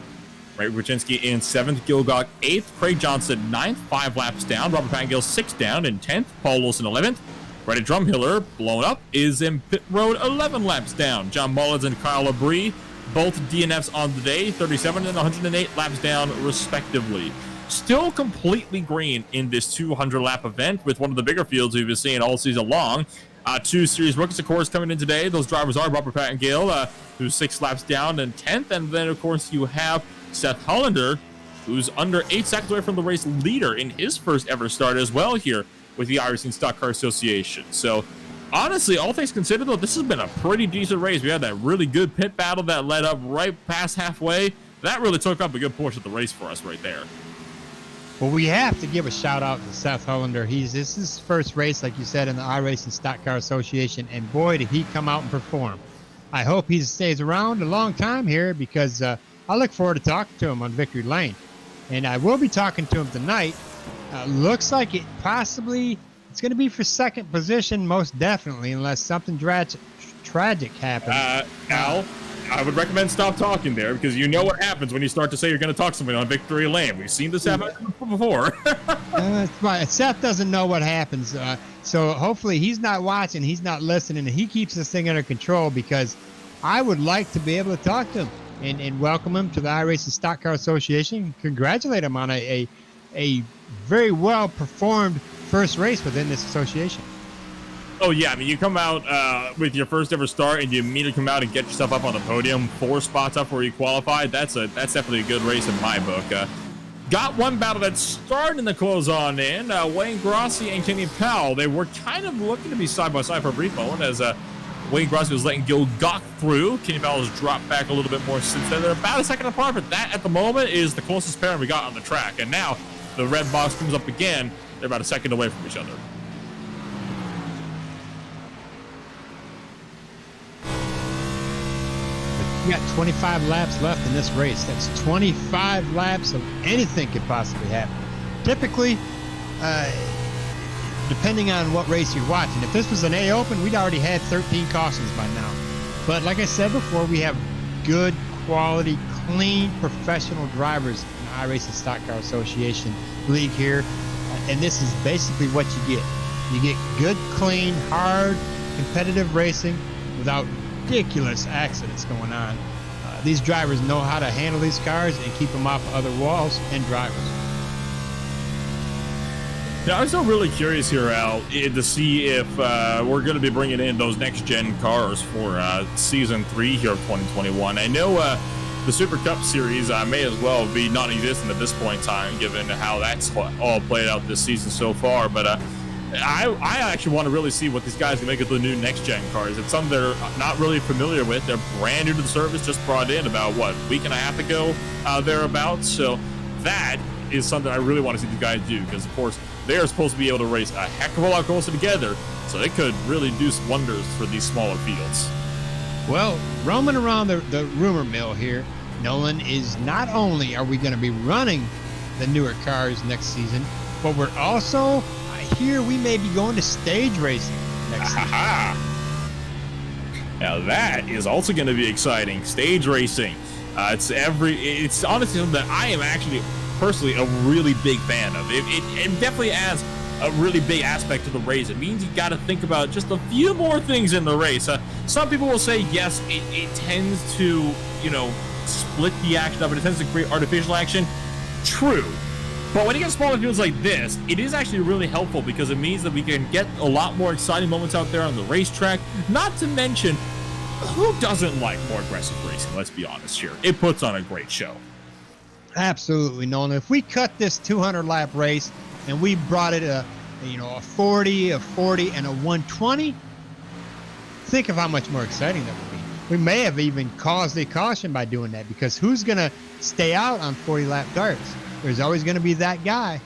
Ray Wojcinski in 7th. Gilgog 8th. Craig Johnson 9th. 5 laps down. Robert Pangil 6th down in 10th. Paul Wilson 11th. Brady Drumhiller, blown up, is in pit road 11 laps down. John Mullins and Kyle Labrie, both DNFs on the day, 37 and 108 laps down respectively. Still completely green in this 200-lap event with one of the bigger fields we've been seeing all season long. 2 series rookies, of course, coming in today. Those drivers are Robert Pattingale, who's 6 laps down in 10th. And then, of course, you have Seth Hollander, who's under 8 seconds away from the race leader in his first ever start as well here with the Irish Stock Car Association. So, honestly, all things considered, though, this has been a pretty decent race. We had that really good pit battle that led up right past halfway. That really took up a good portion of the race for us right there. Well, we have to give a shout out to Seth Hollander. This is his first race, like you said, in the iRacing Stock Car Association, and boy, did he come out and perform. I hope he stays around a long time here because I look forward to talking to him on Victory Lane. And I will be talking to him tonight. Looks like it's going to be for second position, most definitely, unless something tragic happens. Al, I would recommend stop talking there, because you know what happens when you start to say you're going to talk something on victory lane. We've seen this happen before. That's right. Seth doesn't know what happens, so hopefully he's not watching, he's not listening, and he keeps this thing under control, because I would like to be able to talk to him and welcome him to the iRacing Stock Car Association. Congratulate him on a very well performed first race within this association. Oh yeah, I mean, you come out with your first ever start and you immediately come out and get yourself up on the podium, 4 spots up where you qualified. That's definitely a good race in my book. Got one battle that's starting to close on in. Wayne Grossi and Kenny Powell, they were kind of looking to be side by side for a brief moment as Wayne Grossi was letting Gil Gok through. Kenny Powell has dropped back a little bit more since then. They're about a second apart, but that at the moment is the closest pairing we got on the track. And now the red box comes up again. They're about a second away from each other. We got 25 laps left in this race. That's 25 laps of anything could possibly happen. Typically, depending on what race you're watching, if this was an A Open, we'd already had 13 cautions by now. But like I said before, we have good quality, clean, professional drivers in the iRacing Stock Car Association League here. And this is basically what you get. You get good, clean, hard, competitive racing without ridiculous accidents going on. These drivers know how to handle these cars and keep them off other walls and drivers. Now, I'm still really curious here, Al, to see if we're going to be bringing in those next-gen cars for Season 3 here of 2021. I know the Super Cup Series may as well be non-existent at this point in time, given how that's all played out this season so far, but I actually want to really see what these guys can make of the new next-gen cars. It's something they're not really familiar with. They're brand new to the service, just brought in about, what, a week and a half ago, thereabouts. So that is something I really want to see the guys do, because, of course, they're supposed to be able to race a heck of a lot closer together, so they could really do some wonders for these smaller fields. Well, roaming around the rumor mill here, Nolan, is not only are we going to be running the newer cars next season, but we're also... here we may be going to stage racing next season. Now that is also going to be exciting. Stage racing. It's honestly something that I am actually personally a really big fan of. It definitely adds a really big aspect to the race. It means you got to think about just a few more things in the race. Some people will say yes, it tends to split the action up. It tends to create artificial action. True. But when you get smaller fields like this, it is actually really helpful, because it means that we can get a lot more exciting moments out there on the racetrack. Not to mention, who doesn't like more aggressive racing? Let's be honest here. It puts on a great show. Absolutely, Nolan. If we cut this 200-lap race and we brought it a 40, a 40, and a 120, think of how much more exciting that would be. We may have even caused a caution by doing that, because who's going to stay out on 40-lap darts? There's always going to be that guy.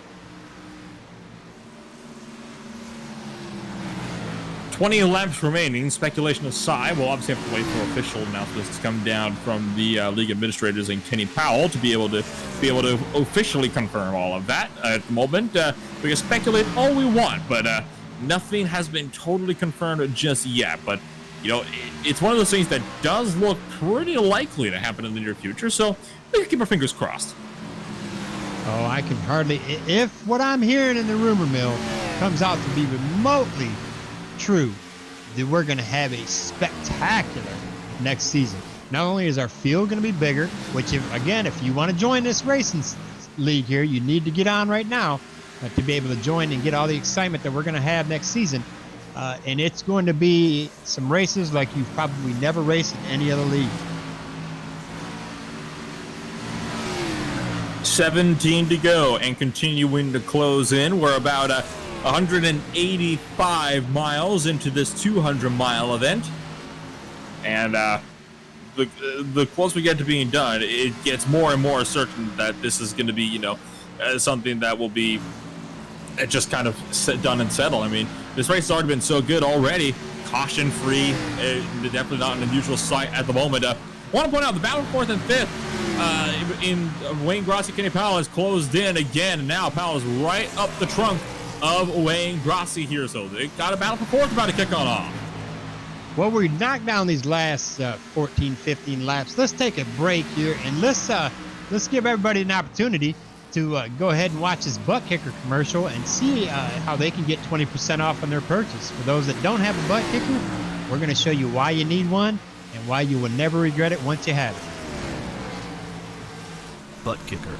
20 laps remaining. Speculation aside, we'll obviously have to wait for official announcements to come down from the league administrators and Kenny Powell to be able to officially confirm all of that. At the moment, we can speculate all we want, but nothing has been totally confirmed just yet. But it's one of those things that does look pretty likely to happen in the near future. So we can keep our fingers crossed. Oh, I can hardly... if what I'm hearing in the rumor mill comes out to be remotely true, then we're going to have a spectacular next season. Not only is our field going to be bigger, which, if you want to join this racing league here, you need to get on right now to be able to join and get all the excitement that we're going to have next season. And it's going to be some races like you've probably never raced in any other league. 17 to go and continuing to close in. We're about 185 miles into this 200-mile event. And the closer we get to being done, it gets more and more certain that this is going to be, something that will be just kind of done and settled. I mean, this race has already been so good already. Caution-free. Definitely not an unusual sight at the moment. I want to point out the battle for 4th and 5th in Wayne Grossi, Kenny Powell has closed in again. And now Powell is right up the trunk of Wayne Grossi here. So they got a battle for 4th about to kick on off. Well, we knocked down these last 14, 15 laps. Let's take a break here, and let's give everybody an opportunity to go ahead and watch this ButtKicker commercial and see how they can get 20% off on their purchase. For those that don't have a ButtKicker, we're going to show you why you need one and why you will never regret it once you have it. ButtKicker.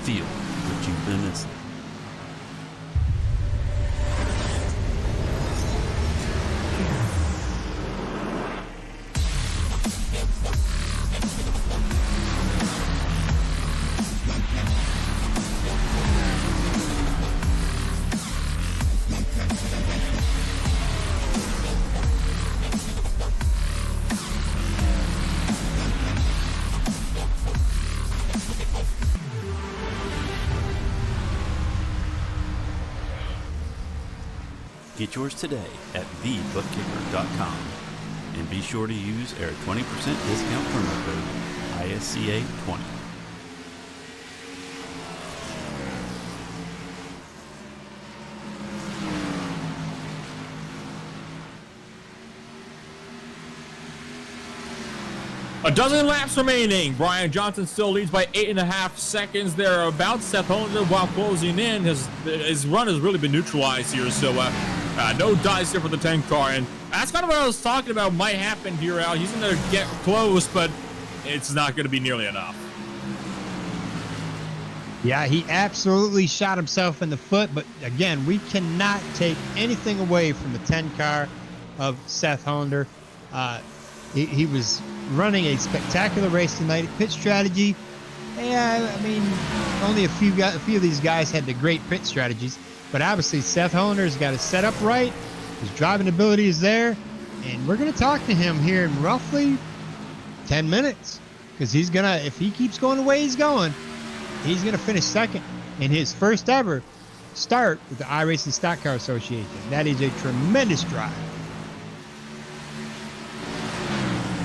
Feel what you've been missing. Get yours today at ButtKicker.com and be sure to use our 20% discount promo code ISCA20. A dozen laps remaining. Brian Johnson still leads by 8.5 seconds thereabouts. Seth Hollander, while closing in, his run has really been neutralized here. So no dice here for the 10 car, and that's kind of what I was talking about might happen here, Al. He's going to get close, but it's not going to be nearly enough. Yeah, he absolutely shot himself in the foot, but again, we cannot take anything away from the 10 car of Seth Hollander. He was running a spectacular race tonight. Pit strategy, yeah, I mean, only a few of these guys had the great pit strategies, but obviously Seth Hollander's got his setup right. His driving ability is there, and we're going to talk to him here in roughly 10 minutes because he's going to, if he keeps going the way he's going, he's going to finish second in his first ever start with the iRacing Stock Car Association. That is a tremendous drive.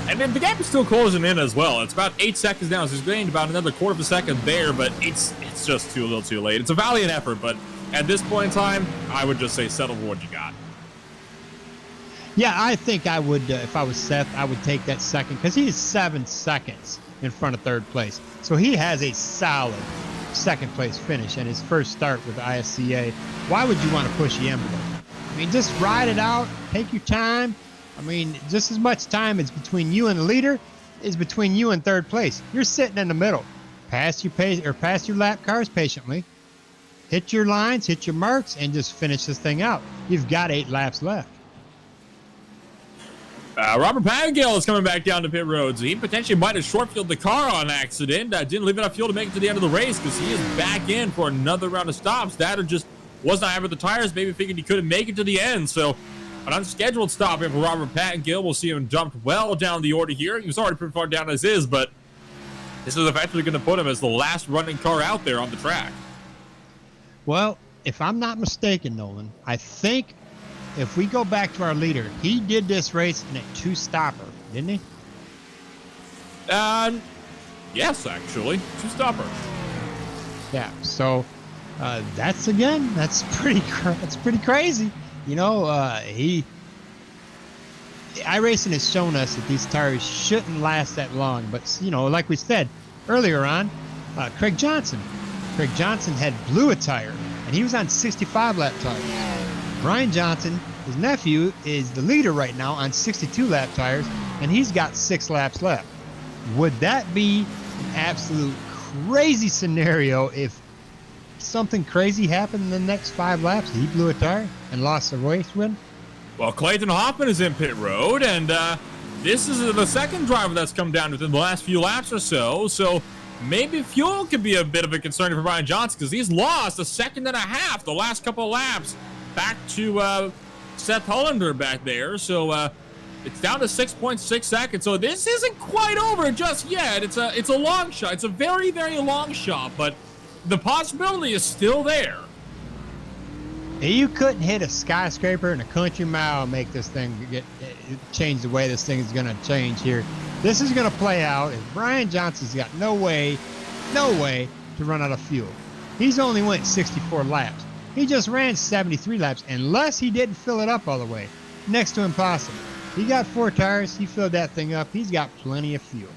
And then the gap is still closing in as well. It's about 8 seconds now, so he's gained about another quarter of a second there, but it's just a little too late. It's a valiant effort, but at this point in time, I would just say settle for what you got. Yeah, I think I would, if I was Seth, I would take that second because he is 7 seconds in front of third place. So he has a solid second place finish and his first start with the ISCA. Why would you want to push the envelope? I mean, just ride it out, take your time. I mean, just as much time as between you and the leader is between you and third place. You're sitting in the middle. Pass your lap cars patiently. Hit your lines, hit your marks, and just finish this thing out. You've got 8 laps left. Robert Pagel is coming back down to pit roads. He potentially might have short-fielded the car on accident. Didn't leave enough fuel to make it to the end of the race because he is back in for another round of stops. That or just was not having the tires. Maybe figured he couldn't make it to the end. So an unscheduled stop in for Robert Pattengill. We'll see him jumped well down the order here. He was already pretty far down as is, but this is effectively going to put him as the last running car out there on the track. Well, if I'm not mistaken, Nolan, I think if we go back to our leader, he did this race in a 2-stopper, didn't he? Yes, actually. 2-stopper. Yeah, so that's pretty crazy. You know, iRacing has shown us that these tires shouldn't last that long. But, you know, like we said earlier on, Craig Johnson had blew a tire, and he was on 65-lap tires. Brian Johnson, his nephew, is the leader right now on 62-lap tires, and he's got 6 laps left. Would that be an absolute crazy scenario if something crazy happened in the next 5 laps? He blew a tire and lost the race win? Well, Clayton Hoffman is in pit road, and this is the second driver that's come down within the last few laps or so. So maybe fuel could be a bit of a concern for Brian Johnson because he's lost 1.5 seconds the last couple of laps back to Seth Hollander back there. So it's down to 6.6 seconds. So this isn't quite over just yet. It's a long shot. It's a very, very long shot, but the possibility is still there. You couldn't hit a skyscraper in a country mile and make this thing change the way this thing is going to change here. This is going to play out, and Brian Johnson's got no way to run out of fuel. He's only went 64 laps. He just ran 73 laps, unless he didn't fill it up all the way. Next to impossible. He got 4 tires. He filled that thing up. He's got plenty of fuel.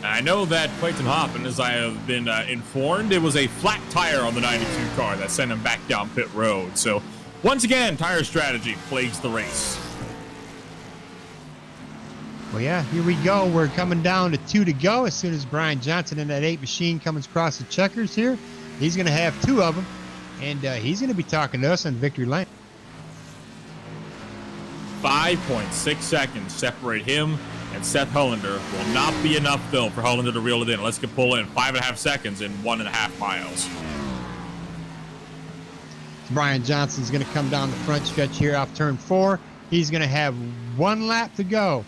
I know that Clayton Hoffman, as I have been informed, it was a flat tire on the 92 car that sent him back down pit road. So, once again, tire strategy plagues the race. Well, yeah, here we go. We're coming down to 2 to go. As soon as Brian Johnson in that 8 machine comes across the checkers here, he's going to have 2 of them, and he's going to be talking to us on victory lane. 5.6 seconds separate him and Seth Hollander. Will not be enough, though, for Hollander to reel it in. Let's get pull in 5.5 seconds in 1.5 miles. Brian Johnson's going to come down the front stretch here off turn 4. He's going to have 1 lap to go.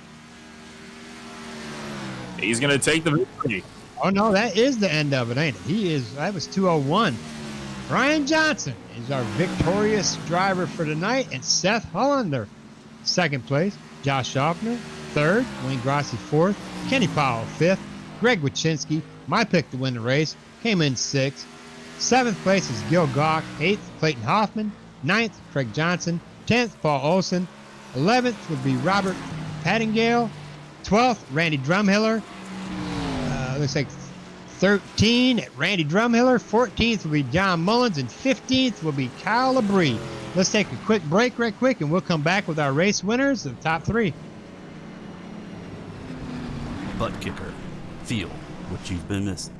He's going to take the victory. Oh, no, that is the end of it, ain't it? That was 2:01. Brian Johnson is our victorious driver for tonight, and Seth Hollander, 2nd place. Josh Shafner, 3rd. Wayne Grossi, 4th. Kenny Powell, 5th. Greg Wychinski, my pick to win the race, came in 6th. 7th place is Gil Gawk. 8th, Clayton Hoffman. 9th, Craig Johnson. 10th, Paul Olson. 11th would be Robert Pattingale. 12th, Randy Drumhiller. Looks like 13, Randy Drumhiller. 14th will be John Mullins. And 15th will be Kyle Labrie. Let's take a quick break right quick, and we'll come back with our race winners, the top 3. ButtKicker. Feel what you've been missing.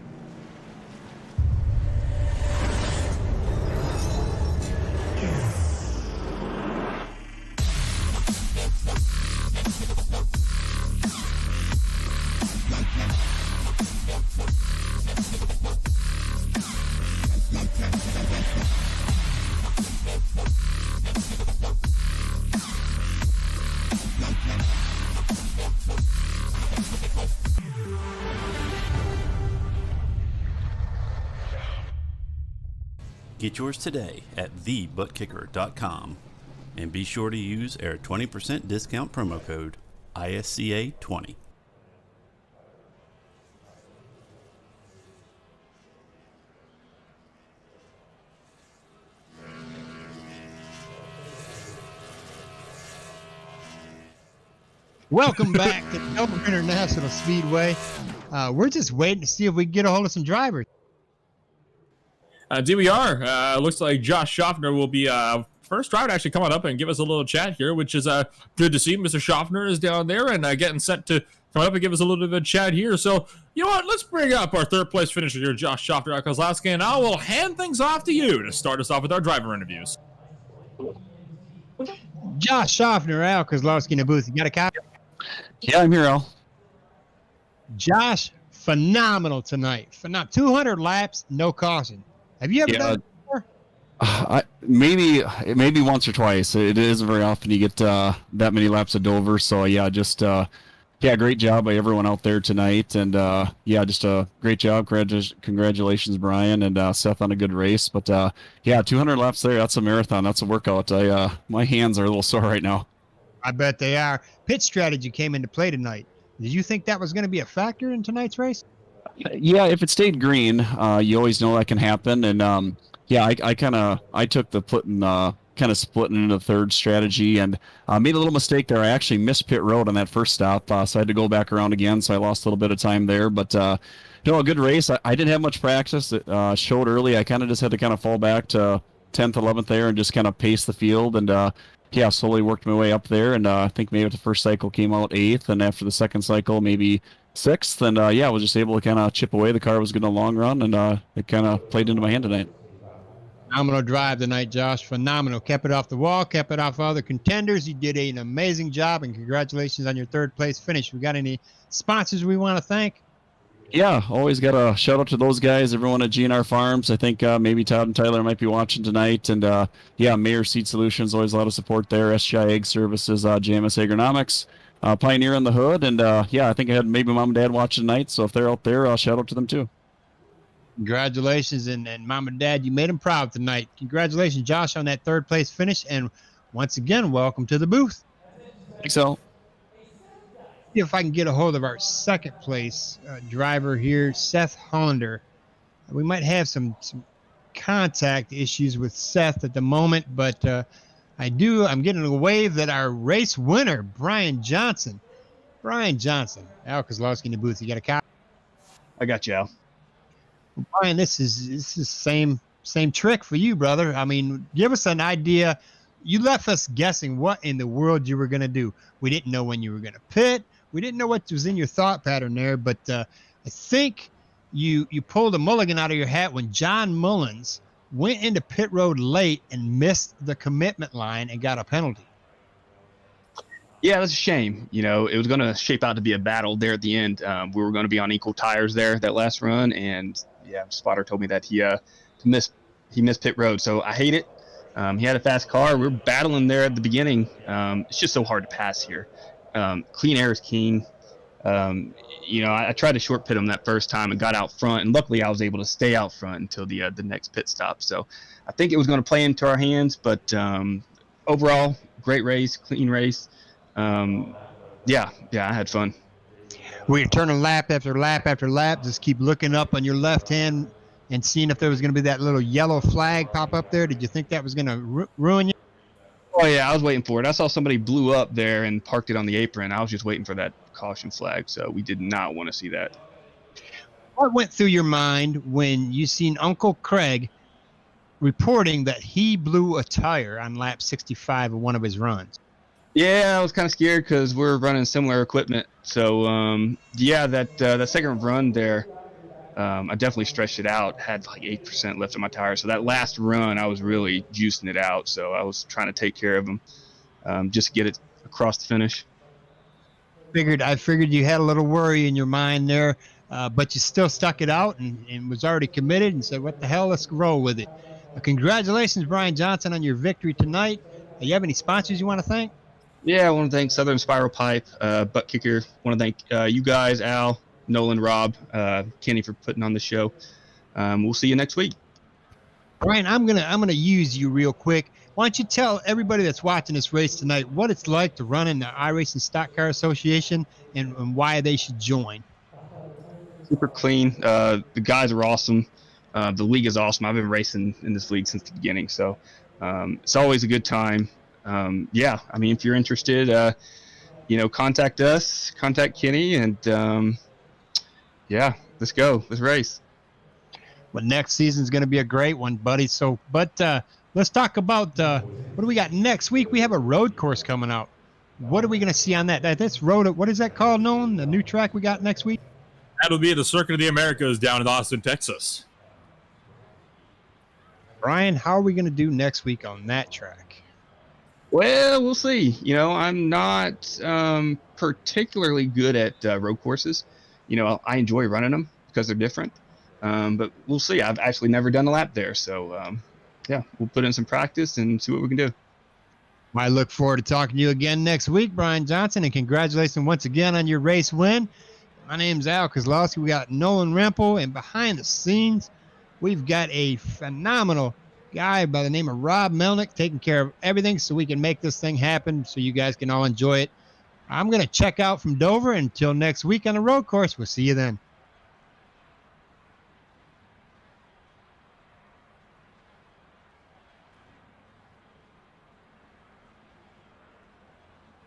Get yours today at TheButtKicker.com and be sure to use our 20% discount promo code ISCA20. Welcome back to Dover International Speedway. We're just waiting to see if we can get a hold of some drivers. Here we are. Looks like Josh Shafner will be first driver to actually come on up and give us a little chat here, which is good to see. Mr. Shafner is down there and getting set to come up and give us a little bit of a chat here. So, you know what? Let's bring up our 3rd place finisher here, Josh Shafner out Kozlowski, and I will hand things off to you to start us off with our driver interviews. Josh Shafner, Al Kozlowski in the booth. You got a copy? Yeah, I'm here, Al. Josh, phenomenal tonight. 200 laps, no caution. Have you ever done it before? Maybe once or twice. It isn't very often you get that many laps at Dover. So yeah, just great job by everyone out there tonight, and just a great job. Congratulations, Brian and Seth, on a good race. But 200 laps there. That's a marathon. That's a workout. My hands are a little sore right now. I bet they are. Pit strategy came into play tonight. Did you think that was going to be a factor in tonight's race? Yeah, if it stayed green, you always know that can happen. And I took the kind of splitting into the third strategy and made a little mistake there. I actually missed pit road on that first stop, so I had to go back around again. So I lost a little bit of time there. But a good race. I didn't have much practice. It showed early. I kind of just had to kind of fall back to 10th, 11th there and just kind of pace the field and. Slowly worked my way up there, and I think maybe the first cycle came out 8th, and after the second cycle, maybe 6th, and I was just able to kind of chip away. The car was good in the long run, and it kind of played into my hand tonight. Phenomenal drive tonight, Josh. Phenomenal. Kept it off the wall, kept it off other contenders. You did an amazing job, and congratulations on your 3rd place finish. We got any sponsors we want to thank? Yeah, always got a shout out to those guys, everyone at GNR Farms. I think maybe Todd and Tyler might be watching tonight. And Mayor Seed Solutions, always a lot of support there. SGI Ag Services, JMS Agronomics, Pioneer in the Hood. And I think I had maybe mom and dad watching tonight. So if they're out there, shout out to them too. Congratulations. And mom and dad, you made them proud tonight. Congratulations, Josh, on that 3rd place finish. And once again, welcome to the booth. Thanks, Al. See if I can get a hold of our 2nd place driver here, Seth Hollander. We might have some contact issues with Seth at the moment, but I do. I'm getting a wave that our race winner, Brian Johnson. Brian Johnson. Al Kozlowski in the booth. You got a copy? I got you, Al. Brian, this is same trick for you, brother. I mean, give us an idea. You left us guessing what in the world you were going to do. We didn't know when you were going to pit. We didn't know what was in your thought pattern there, but I think you pulled a mulligan out of your hat when John Mullins went into pit road late and missed the commitment line and got a penalty. Yeah, that's a shame. You know, it was going to shape out to be a battle there at the end. We were going to be on equal tires there that last run, and yeah, Spotter told me that he missed pit road, so I hate it. He had a fast car. We were battling there at the beginning. It's just so hard to pass here. Clean air is king. You know, I tried to short pit him that first time and got out front, and luckily I was able to stay out front until the next pit stop. So I think it was going to play into our hands, but overall, great race, clean race. Yeah, I had fun. We were turning lap after lap after lap. Just keep looking up on your left hand and seeing if there was going to be that little yellow flag pop up there. Did you think that was going to ruin you? Oh, yeah, I was waiting for it. I saw somebody blew up there and parked it on the apron. I was just waiting for that caution flag, so we did not want to see that. What went through your mind when you seen Uncle Craig reporting that he blew a tire on lap 65 of one of his runs? Yeah, I was kind of scared because we're running similar equipment. So, yeah, that second run there, I definitely stretched it out, had like 8% left on my tire. So that last run, I was really juicing it out. So I was trying to take care of him, just to get it across the finish. I figured you had a little worry in your mind there, but you still stuck it out and was already committed and said, what the hell, let's roll with it. Congratulations, Brian Johnson, on your victory tonight. You have any sponsors you want to thank? Yeah, I want to thank Southern Spiral Pipe, ButtKicker. I want to thank you guys, Al, Nolan, Rob, Kenny for putting on the show. We'll see you next week. Brian, I'm gonna use you real quick. Why don't you tell everybody that's watching this race tonight what it's like to run in the iRacing Stock Car Association and why they should join? Super clean. The guys are awesome. The league is awesome. I've been racing in this league since the beginning, so it's always a good time. Yeah, I mean, if you're interested, contact us, contact Kenny, and yeah, let's go. Let's race. Well, next season's going to be a great one, buddy. So, but let's talk about what do we got next week? We have a road course coming out. What are we going to see on that? That's road. What is that called, Nolan? The new track we got next week? That'll be the Circuit of the Americas down in Austin, Texas. Brian, how are we going to do next week on that track? Well, we'll see. You know, I'm not particularly good at road courses. You know, I enjoy running them because they're different. But we'll see. I've actually never done a lap there. So, yeah, we'll put in some practice and see what we can do. I look forward to talking to you again next week, Brian Johnson, and congratulations once again on your race win. My name's Al Kozlowski. We got Nolan Rempel, and behind the scenes, we've got a phenomenal guy by the name of Rob Melnick taking care of everything so we can make this thing happen so you guys can all enjoy it. I'm going to check out from Dover until next week on the road course. We'll see you then.